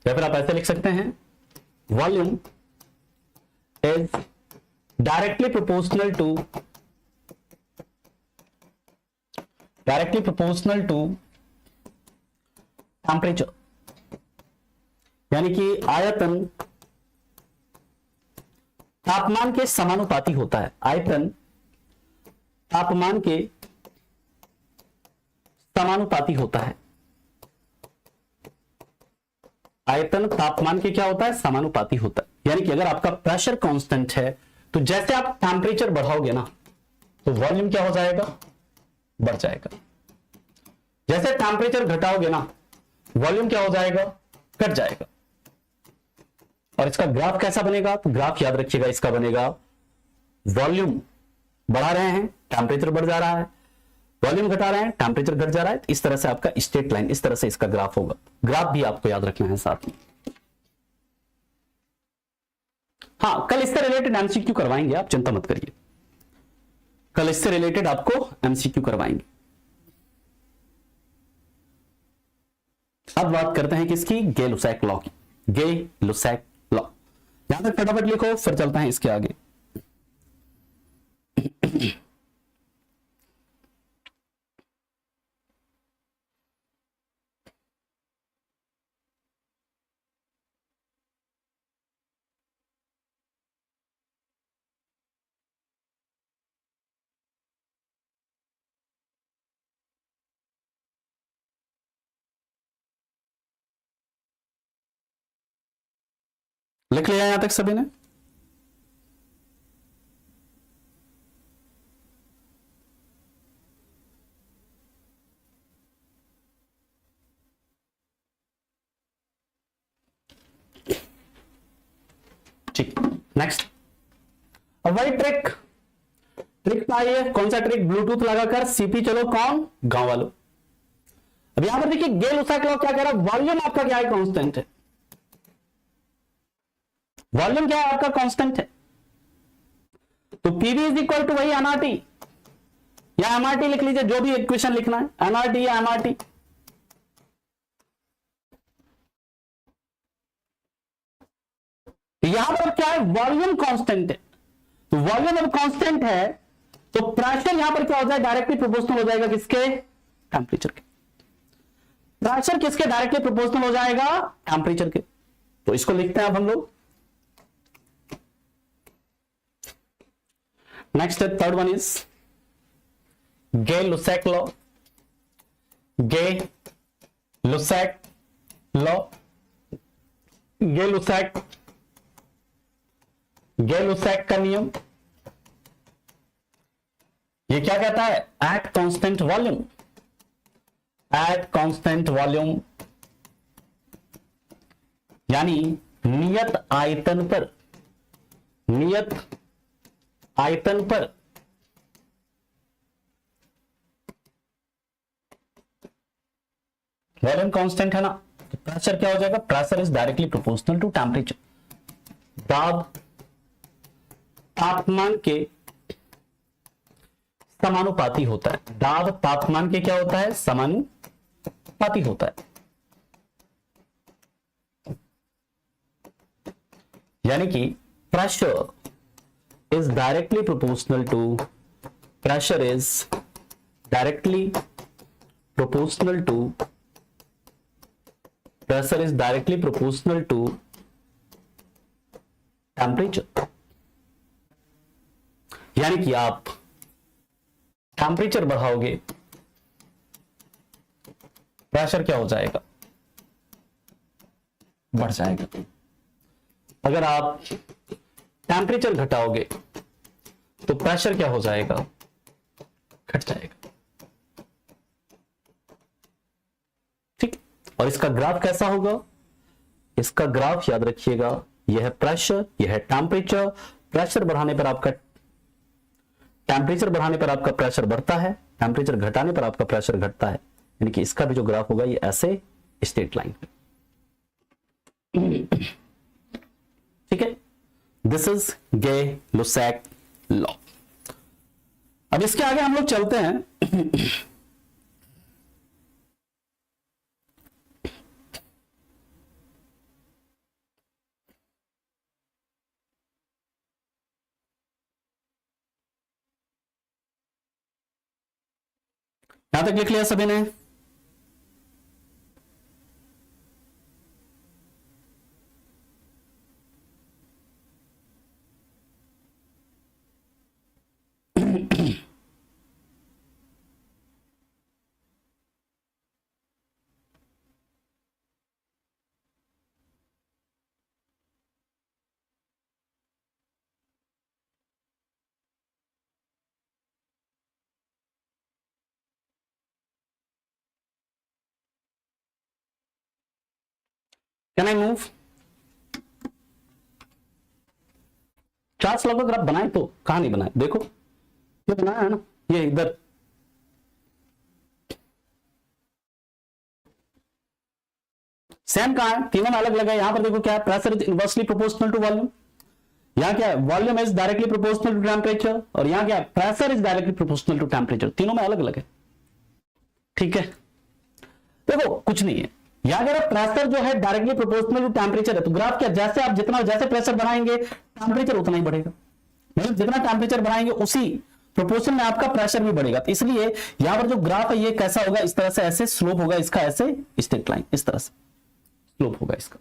[SPEAKER 1] या फिर आप ऐसे लिख सकते हैं volume is directly proportional to temperature, यानी कि आयतन तापमान के समानुपाती होता है, आयतन तापमान के समानुपाती होता है, आयतन तापमान के क्या होता है, समानुपाती होता है। यानी कि अगर आपका प्रेशर कांस्टेंट है तो जैसे आप टेम्परेचर बढ़ाओगे ना तो वॉल्यूम क्या हो जाएगा, बढ़ जाएगा, जैसे टेम्परेचर घटाओगे ना वॉल्यूम क्या हो जाएगा, घट जाएगा। और इसका ग्राफ कैसा बनेगा, तो ग्राफ याद रखिएगा इसका बनेगा, वॉल्यूम बढ़ा रहे हैं टेम्परेचर बढ़ जा रहा है, वॉल्यूम घटा रहे हैं टेम्परेचर घट जा रहा है, इस तरह से आपका स्ट्रेट लाइन, इस तरह से इसका ग्राफ होगा। ग्राफ भी आपको याद रखना है साथ में। हाँ, कल इससे रिलेटेड एमसीक्यू करवाएंगे, आप चिंता मत करिए, कल इससे रिलेटेड आपको एमसीक्यू करवाएंगे। अब बात करते हैं किसकी, गे-लुसैक लॉ की, गे-लुसैक लॉ। यहां तक फटाफट लिखो, फिर चलते हैं इसके आगे। लिख लिया यहां तक सभी ने? ठीक, नेक्स्ट। अब वही ट्रिक आइए, कौन सा ट्रिक, ब्लूटूथ लगाकर सीपी चलो कौन, गांव वालों। अब यहां पर देखिए गे-लुसैक लॉ क्या कह रहा है, वॉल्यूम आपका क्या है, कांस्टेंट है, वॉल्यूम क्या है आपका, कांस्टेंट है, तो पीवी इज इक्वल टू वही एनआरटी या एमआरटी लिख लीजिए, जो भी इक्वेशन लिखना है, एनआरटी या एमआरटी। यहां पर क्या है, वॉल्यूम कांस्टेंट है, तो वॉल्यूम अब कांस्टेंट है तो प्रेशर यहां पर क्या हो जाए, डायरेक्टली प्रोपोर्शनल हो जाएगा किसके, टेम्परेचर के। प्रेशर किसके डायरेक्टली प्रोपोर्शनल हो जाएगा, टेम्परेचर के। तो इसको लिखते हैं अब हम लोग। नेक्स्ट है third one is Gay Lussac law, Gay Lussac law, Gay Lussac का नियम ये क्या कहता है, एट कांस्टेंट वॉल्यूम, यानी नियत आयतन पर वॉल्यूम कांस्टेंट है ना, तो प्रेशर क्या हो जाएगा, pressure is directly proportional to temperature, दाब तापमान के समानुपाती होता है, दाब तापमान के क्या होता है, समानुपाती होता है। यानी कि pressure is directly proportional to temperature. यानी कि आप टेम्परेचर बढ़ाओगे प्रेशर क्या हो जाएगा, बढ़ जाएगा। अगर आप टेम्परेचर घटाओगे तो प्रेशर क्या हो जाएगा, घट जाएगा। ठीक, और इसका ग्राफ कैसा होगा, इसका ग्राफ याद रखिएगा यह है प्रेशर, यह है टेम्परेचर। प्रेशर बढ़ाने पर आपका टेम्परेचर बढ़ाने पर आपका प्रेशर बढ़ता है, टेम्परेचर घटाने पर आपका प्रेशर घटता है। यानी कि इसका भी जो ग्राफ होगा ये ऐसे स्ट्रेट लाइन। ठीक है, दिस इज गे-लुसैक लॉ। अब इसके आगे हम लोग चलते हैं। यहां तक लिख लिया सभी ने? Can I move? Charles law का ग्राफ बनाए तो कहां नहीं बनाए? देखो ये बनाया है ना, ये इधर सेम कहां है? तीनों में अलग अलग है। यहां पर देखो क्या है, pressure is inversely proportional to volume. यहां क्या है, volume is directly proportional to temperature. और यहां क्या है, pressure is directly proportional to temperature. तीनों में अलग अलग है। ठीक है, देखो कुछ नहीं है। यहां अगर प्रेशर जो है डायरेक्टली प्रोपोर्शनल टू टेम्परेचर है, तो ग्राफ क्या, जैसे आप जैसे प्रेशर बढ़ाएंगे टेम्परेचर उतना ही बढ़ेगा। मतलब जितना टेम्परेचर बढ़ाएंगे उसी प्रोपोर्शन में आपका प्रेशर भी बढ़ेगा। तो इसलिए यहां पर जो ग्राफ है ये कैसा होगा, इस तरह से ऐसे स्लोप होगा इसका, ऐसे स्ट्रेट लाइन, इस तरह से स्लोप होगा इसका।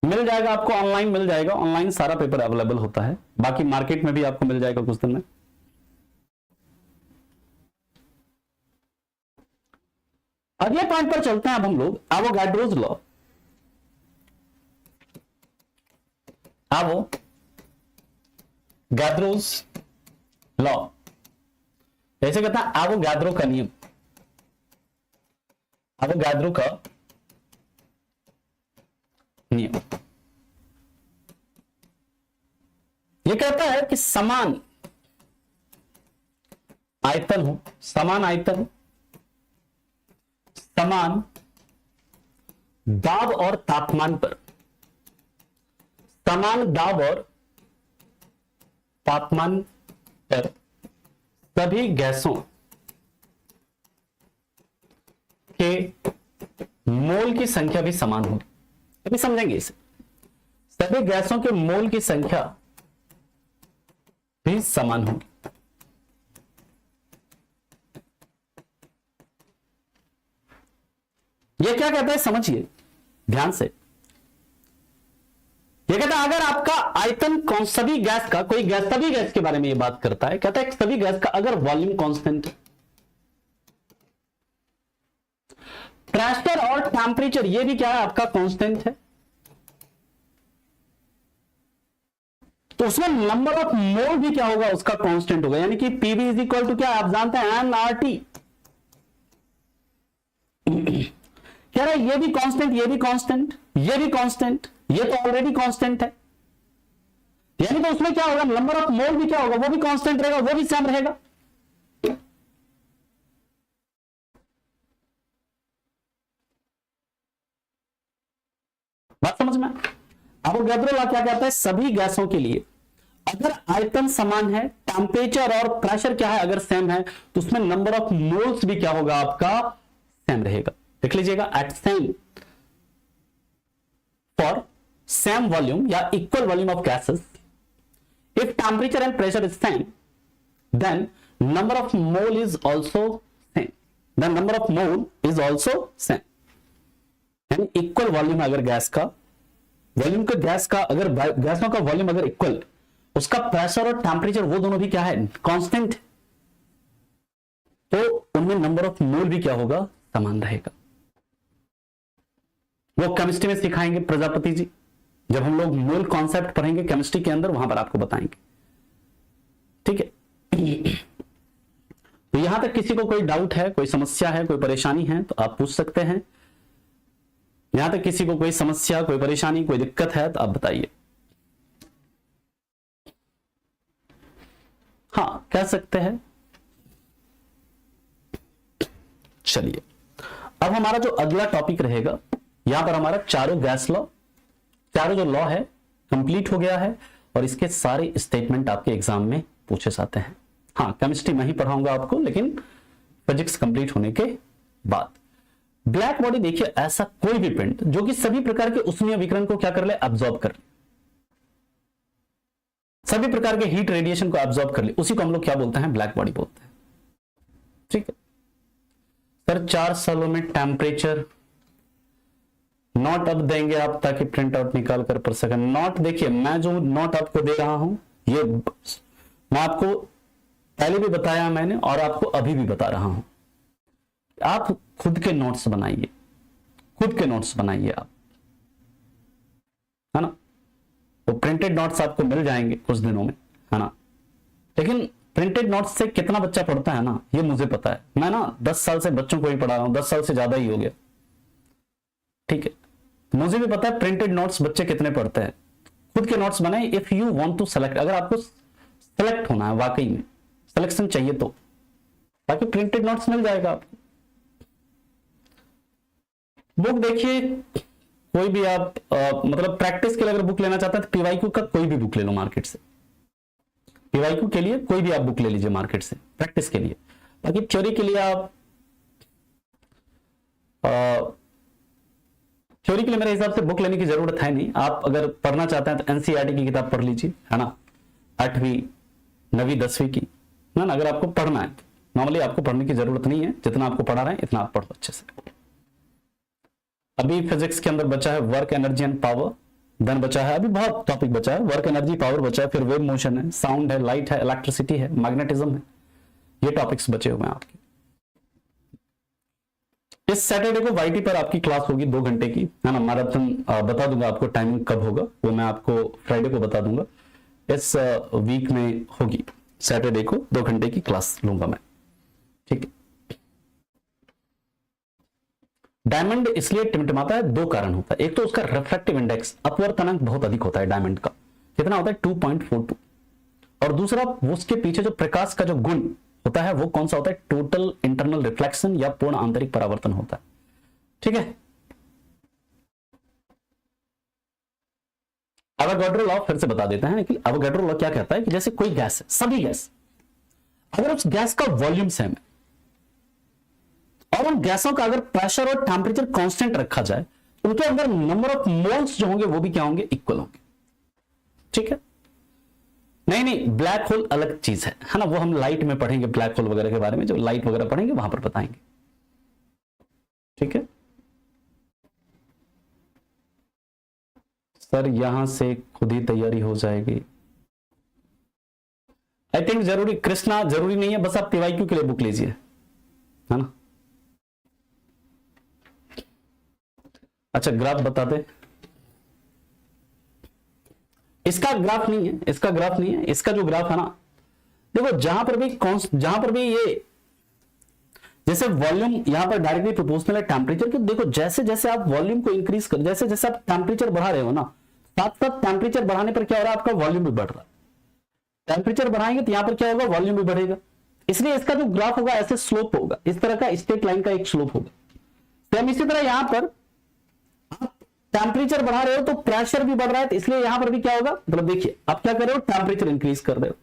[SPEAKER 1] मिल जाएगा आपको ऑनलाइन, मिल जाएगा ऑनलाइन, सारा पेपर अवेलेबल होता है। बाकी मार्केट में भी आपको मिल जाएगा कुछ दिन में। अगले पॉइंट पर चलते हैं अब हम लोग, एवोगाड्रोस लॉ। एवोगाड्रोस लॉ ऐसे कहता है, एवोगाड्रो का नियम, एवोगाड्रो का नियम ये कहता है कि समान आयतन हो, समान आयतन, समान दाब और तापमान पर, समान दाब और तापमान पर सभी गैसों के मोल की संख्या भी समान होगी। अभी समझेंगे इसे। सभी गैसों के मोल की संख्या भी समान होगी। यह क्या कहता है समझिए ध्यान से। यह कहता है अगर आपका आयतन सभी गैस का, कोई गैस सभी गैस के बारे में यह बात करता है, कहता है सभी गैस का अगर वॉल्यूम कांस्टेंट, प्रेशर और टेम्परेचर ये भी क्या है आपका कांस्टेंट है, तो उसमें नंबर ऑफ मोल भी क्या होगा, उसका कांस्टेंट होगा। यानी कि पीवी इज इक्वल टू क्या आप जानते हैं, NRT। कह रहा है ये भी कांस्टेंट, ये भी कांस्टेंट, ये भी कांस्टेंट, ये तो ऑलरेडी कांस्टेंट है। यानी तो उसमें क्या होगा, नंबर ऑफ मोल भी क्या होगा, वो भी कांस्टेंट रहेगा, वो भी सेम रहेगा। बात समझ में? एवोगाड्रो लॉ क्या कहता है, सभी गैसों के लिए अगर आयतन समान है, टेम्परेचर और प्रेशर क्या है अगर सेम है, तो उसमें नंबर ऑफ मोल्स भी क्या होगा आपका, सेम रहेगा। देख लीजिएगा, at same for same volume या equal volume of gases, if temperature and pressure is same, then number of mole is also same, then number of mole is also same. यानी equal volume अगर gas का, volume का gas का अगर, गैसों का volume अगर इक्वल, उसका प्रेशर और टेम्परेचर वो दोनों भी क्या है, कांस्टेंट, तो उनमें नंबर ऑफ मोल भी क्या होगा, समान रहेगा। वो केमिस्ट्री में सिखाएंगे प्रजापति जी, जब हम लोग मोल कॉन्सेप्ट पढ़ेंगे केमिस्ट्री के अंदर, वहां पर आपको बताएंगे। ठीक है, तो ये यहां तक किसी को कोई डाउट है, कोई समस्या है, कोई परेशानी है तो आप पूछ सकते हैं। यहां तक किसी को कोई समस्या, कोई परेशानी, कोई दिक्कत है तो आप बताइए। हाँ, कह सकते हैं। चलिए, अब हमारा जो अगला टॉपिक रहेगा, यहां पर हमारा चारों गैस लॉ, चारों जो लॉ है कंप्लीट हो गया है और इसके सारे स्टेटमेंट आपके एग्जाम में पूछे जाते हैं। हाँ, केमिस्ट्री मैं ही पढ़ाऊंगा आपको, लेकिन फिजिक्स कंप्लीट होने के बाद। ब्लैक बॉडी देखिए, ऐसा कोई भी पिंड जो कि सभी प्रकार के उष्मीय विकिरण को क्या कर ले, अब्सॉर्ब कर ले, सभी प्रकार के हीट रेडिएशन को अब्सॉर्ब कर ले, उसी को हम लोग क्या बोलते हैं, ब्लैक बॉडी बोलते हैं। ठीक है सर, 4 सालों में टेम्परेचर नोट अब देंगे आप ताकि प्रिंट आउट निकाल कर पढ़ सकें। नोट देखिए, मैं जो नोट आपको दे रहा हूं ये मैं आपको पहले भी बताया मैंने और आपको अभी भी बता रहा हूं, आप खुद के नोट्स बनाइए, खुद के नोट्स बनाइए आप, है ना। वो प्रिंटेड नोट्स आपको मिल जाएंगे कुछ दिनों में, है ना, लेकिन प्रिंटेड नोट्स से कितना बच्चा पढ़ता है ना, ये मुझे पता है। मैं ना 10 साल से बच्चों को ही पढ़ा रहा हूं, 10 साल से ज्यादा ही हो गया। ठीक है, मुझे भी पता है प्रिंटेड नोट्स बच्चे कितने पढ़ते हैं। खुद के नोट्स बनाए if you want to select, अगर आपको सेलेक्ट होना है, वाकई में सिलेक्शन चाहिए तो, बाकी प्रिंटेड नोट्स मिल जाएगा आपको। बुक देखिए, कोई भी आप मतलब प्रैक्टिस के लिए अगर बुक लेना चाहते हैं तो पीवाईक्यू का कोई भी बुक ले लो मार्केट से, पीवाईक्यू के लिए कोई भी आप बुक ले लीजिए मार्केट से प्रैक्टिस के लिए। बाकी थ्योरी के लिए आप थ्योरी के लिए मेरे हिसाब से बुक लेने की जरूरत है नहीं। आप अगर पढ़ना चाहते हैं तो एनसीईआरटी की किताब पढ़ लीजिए, है ना, 8वीं 9वीं 10वीं की, है ना। अगर आपको पढ़ना है, नॉर्मली आपको पढ़ने की जरूरत नहीं है, जितना आपको पढ़ा रहे हैं इतना आप पढ़ो अच्छे से। अभी फिजिक्स के अंदर बचा है work, energy and power, then बचा है, अभी बहुत टॉपिक बचा है, वर्क, एनर्जी, पावर बचा है, फिर वेव मोशन है, साउंड है, लाइट है, इलेक्ट्रिसिटी है, मैग्नेटिज्म है, ये टॉपिक्स बचे हुए हैं आपके। इस सैटरडे को वाईटी पर आपकी क्लास होगी 2 घंटे की, है ना, मैराथन। बता दूंगा आपको टाइमिंग कब होगा, वो मैं आपको फ्राइडे को बता दूंगा। इस वीक में होगी, सैटरडे को 2 घंटे की क्लास लूंगा मैं। ठीक है, डायमंड इसलिए टिमटिमाता है, 2 कारण होता है। एक तो उसका रिफ्रैक्टिव इंडेक्स, अपवर्तनांक बहुत अधिक होता है डायमंड का, कितना होता है 2.42, और दूसरा उसके पीछे जो प्रकाश का जो गुण होता है वो कौन सा होता है, टोटल इंटरनल रिफ्लेक्शन या पूर्ण आंतरिक परावर्तन होता है। ठीक है, अवोगाड्रो लॉ फिर से बता देते हैं कि अवोगाड्रो लॉ क्या कहता है कि जैसे कोई गैस है, सभी गैस, अगर उस गैस का वॉल्यूम सेम है और उन गैसों का अगर प्रेशर और टेम्परेचर कांस्टेंट रखा जाए, उनके अंदर नंबर ऑफ मोल्स जो होंगे वो भी क्या होंगे, इक्वल होंगे। ठीक है, नहीं, ब्लैक होल अलग चीज है ना, वो हम लाइट में पढ़ेंगे, ब्लैक होल वगैरह के बारे में, जो लाइट वगैरह पढ़ेंगे वहां पर बताएंगे। ठीक है सर, यहां से खुद ही तैयारी हो जाएगी, आई थिंक। जरूरी कृष्णा जरूरी नहीं है, बस आप पीवाईक्यू के लिए बुक लीजिए, है ना। अच्छा, ग्राफ बता दे, इसका ग्राफ नहीं है, इसका ग्राफ नहीं है, इसका जो ग्राफ है ना, देखो जहां पर भी ये जैसे वॉल्यूम यहां पर डायरेक्टली प्रोपोर्शनल है टेम्परेचर के। देखो जैसे जैसे आप वॉल्यूम को इंक्रीज कर, जैसे जैसे आप टेम्परेचर बढ़ा रहे हो ना, साथ साथ टेम्परेचर बढ़ाने पर क्या हो रहा है, आपका वॉल्यूम भी बढ़ रहा है। टेम्परेचर बढ़ाएंगे तो यहां पर क्या होगा, वॉल्यूम भी बढ़ेगा, इसलिए इसका जो ग्राफ होगा ऐसे स्लोप होगा, इस तरह का स्ट्रेट लाइन का एक स्लोप होगा। सेम इसी तरह यहां पर टेम्परेचर बढ़ा रहे हो तो प्रेशर भी बढ़ रहा है, तो इसलिए यहां पर भी क्या होगा, मतलब देखिए आप क्या कर रहे हो, टेम्परेचर इंक्रीज कर रहे हो,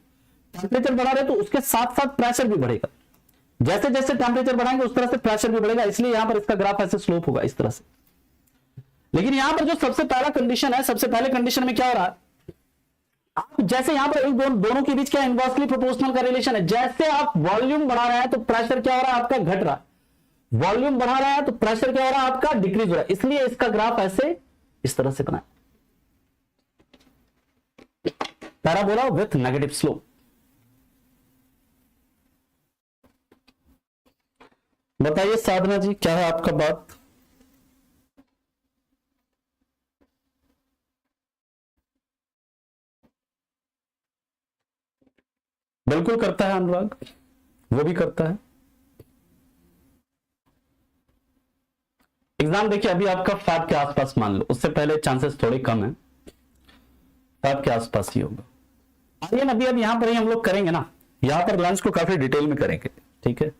[SPEAKER 1] टेम्परेचर बढ़ा रहे हो तो उसके साथ साथ प्रेशर भी बढ़ेगा। जैसे जैसे टेम्परेचर बढ़ाएंगे उस तरह से प्रेशर भी बढ़ेगा, इसलिए यहां पर इसका ग्राफ ऐसे स्लोप होगा इस तरह से। लेकिन यहां पर जो सबसे पहला कंडीशन है, सबसे पहले कंडीशन में क्या हो रहा है, आप जैसे यहां पर दोनों के बीच क्या इनवर्सली प्रोपोर्शनल का रिलेशन है। जैसे आप वॉल्यूम बढ़ा रहे हैं तो प्रेशर क्या हो रहा है, आपका घट रहा है, वॉल्यूम बढ़ा रहा है तो प्रेशर क्या हो रहा है, आपका डिक्रीज हो रहा है, इसलिए इसका ग्राफ ऐसे इस तरह से बनाए, पैराबोला विथ नेगेटिव स्लोप। बताइए साधना जी, क्या है आपका बात। बिल्कुल करता है अनुराग, वो भी करता है। एग्जाम देखिए अभी आपका 5 के आसपास मान लो, उससे पहले चांसेस थोड़े कम है, 5 के आसपास ही होगा। आर्यन अभी अब यहां पर ही हम लोग करेंगे ना, यहां पर लंच को काफी डिटेल में करेंगे, ठीक है।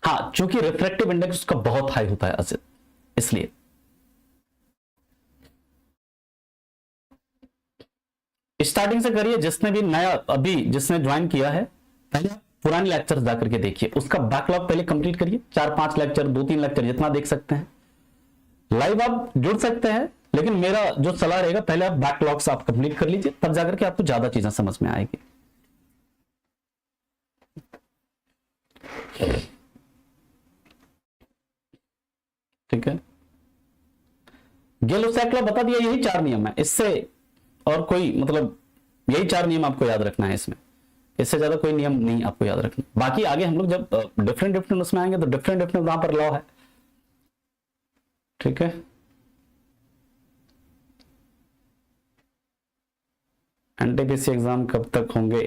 [SPEAKER 1] हाँ, चूंकि रिफ्रैक्टिव इंडेक्स उसका बहुत हाई होता है असित, इसलिए स्टार्टिंग से करिए। जिसने भी नया अभी जिसने ज्वाइन किया है, पहले पुराने लेक्चर्स जाकर के देखिए, उसका बैकलॉग पहले कंप्लीट करिए, 4-5 लेक्चर, 2-3 लेक्चर जितना देख सकते हैं। लाइव आप जुड़ सकते हैं, लेकिन मेरा जो सलाह रहेगा पहले आप बैकलॉग्स आप कंप्लीट कर लीजिए, तब जाकर के आपको ज्यादा चीजें समझ में आएगी। ठीक है, गेलो-सैकला बता दिया, यही 4 नियम है, इससे और कोई मतलब यही 4 नियम आपको याद रखना है इसमें, इससे ज्यादा कोई नियम नहीं आपको याद रखना। बाकी आगे हम लोग जब डिफरेंट उसमें आएंगे तो डिफरेंट वहां पर लॉ है, ठीक है। एनटीपीसी एग्जाम कब तक होंगे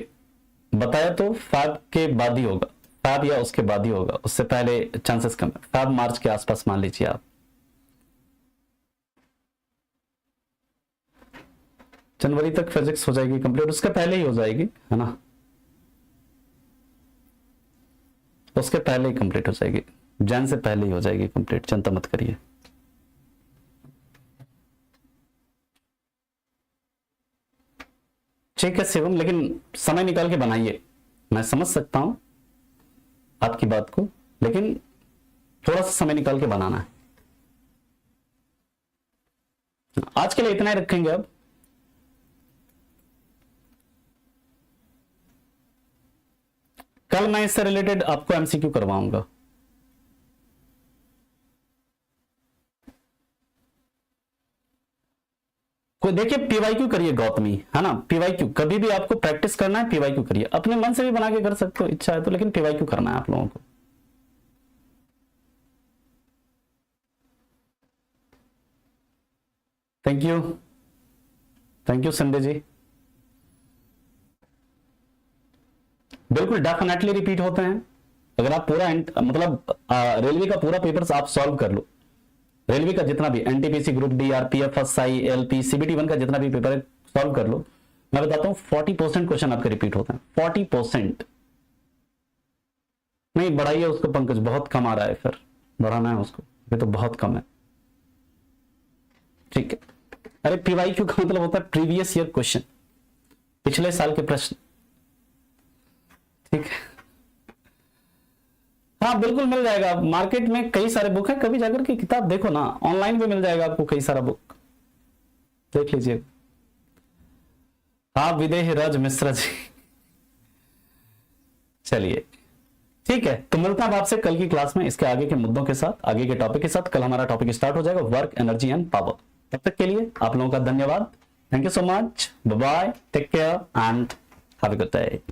[SPEAKER 1] बताया तो फैब के बाद ही होगा, फैब या उसके बाद ही होगा, उससे पहले चांसेस कम है। फैब मार्च के आसपास मान लीजिए आप। जनवरी तक फिजिक्स हो जाएगी कंप्लीट, उसके पहले ही हो जाएगी, है ना, उसके पहले ही कंप्लीट हो जाएगी, जैन से पहले ही हो जाएगी कंप्लीट, चिंता मत करिए। ठीक है शिवम, लेकिन समय निकाल के बनाइए, मैं समझ सकता हूं आपकी बात को, लेकिन थोड़ा सा समय निकाल के बनाना है। आज के लिए इतना ही रखेंगे। अब कल मैं इससे रिलेटेड आपको एमसीक्यू करवाऊंगा। कोई देखिए पीवाईक्यू करिए गौतमी, है ना, पीवाईक्यू कभी भी आपको प्रैक्टिस करना है, पीवाईक्यू करिए, अपने मन से भी बना के कर सकते हो इच्छा है तो, लेकिन पीवाईक्यू करना है आप लोगों को। Thank you, thank you Sanjay ji. बिल्कुल डेफिनेटली रिपीट होते हैं, अगर आप पूरा मतलब रेलवे का पूरा पेपर्स आप सॉल्व कर लो, रेलवे का जितना भी NTPC, group D, RPF, SI, LP, CBT 1 का जितना भी पेपर है सॉल्व कर लो, मैं बताता हूं 40% क्वेश्चन आपके रिपीट होते हैं, 40%। नहीं बढ़ाइए उसको पंकज, बहुत कम आ रहा है, फिर बढ़ाना है उसको, ये तो बहुत कम है। ठीक है, अरे पीवाईक्यू का मतलब होता है प्रीवियस ईयर क्वेश्चन, पिछले साल के प्रश्न, ठीक है। हाँ बिल्कुल मिल जाएगा, मार्केट में कई सारे बुक है, कभी जाकर के किताब देखो ना, ऑनलाइन भी मिल जाएगा आपको कई सारा बुक, देख लीजिए। हाँ विदेह राज मिश्रा जी, चलिए ठीक है, तो मिलता है आपसे कल की क्लास में इसके आगे के मुद्दों के साथ, आगे के टॉपिक के साथ। कल हमारा टॉपिक स्टार्ट हो जाएगा वर्क, एनर्जी एंड पावर। तब तक के लिए आप लोगों का धन्यवाद, thank you so much, bye bye, take care and have a good day.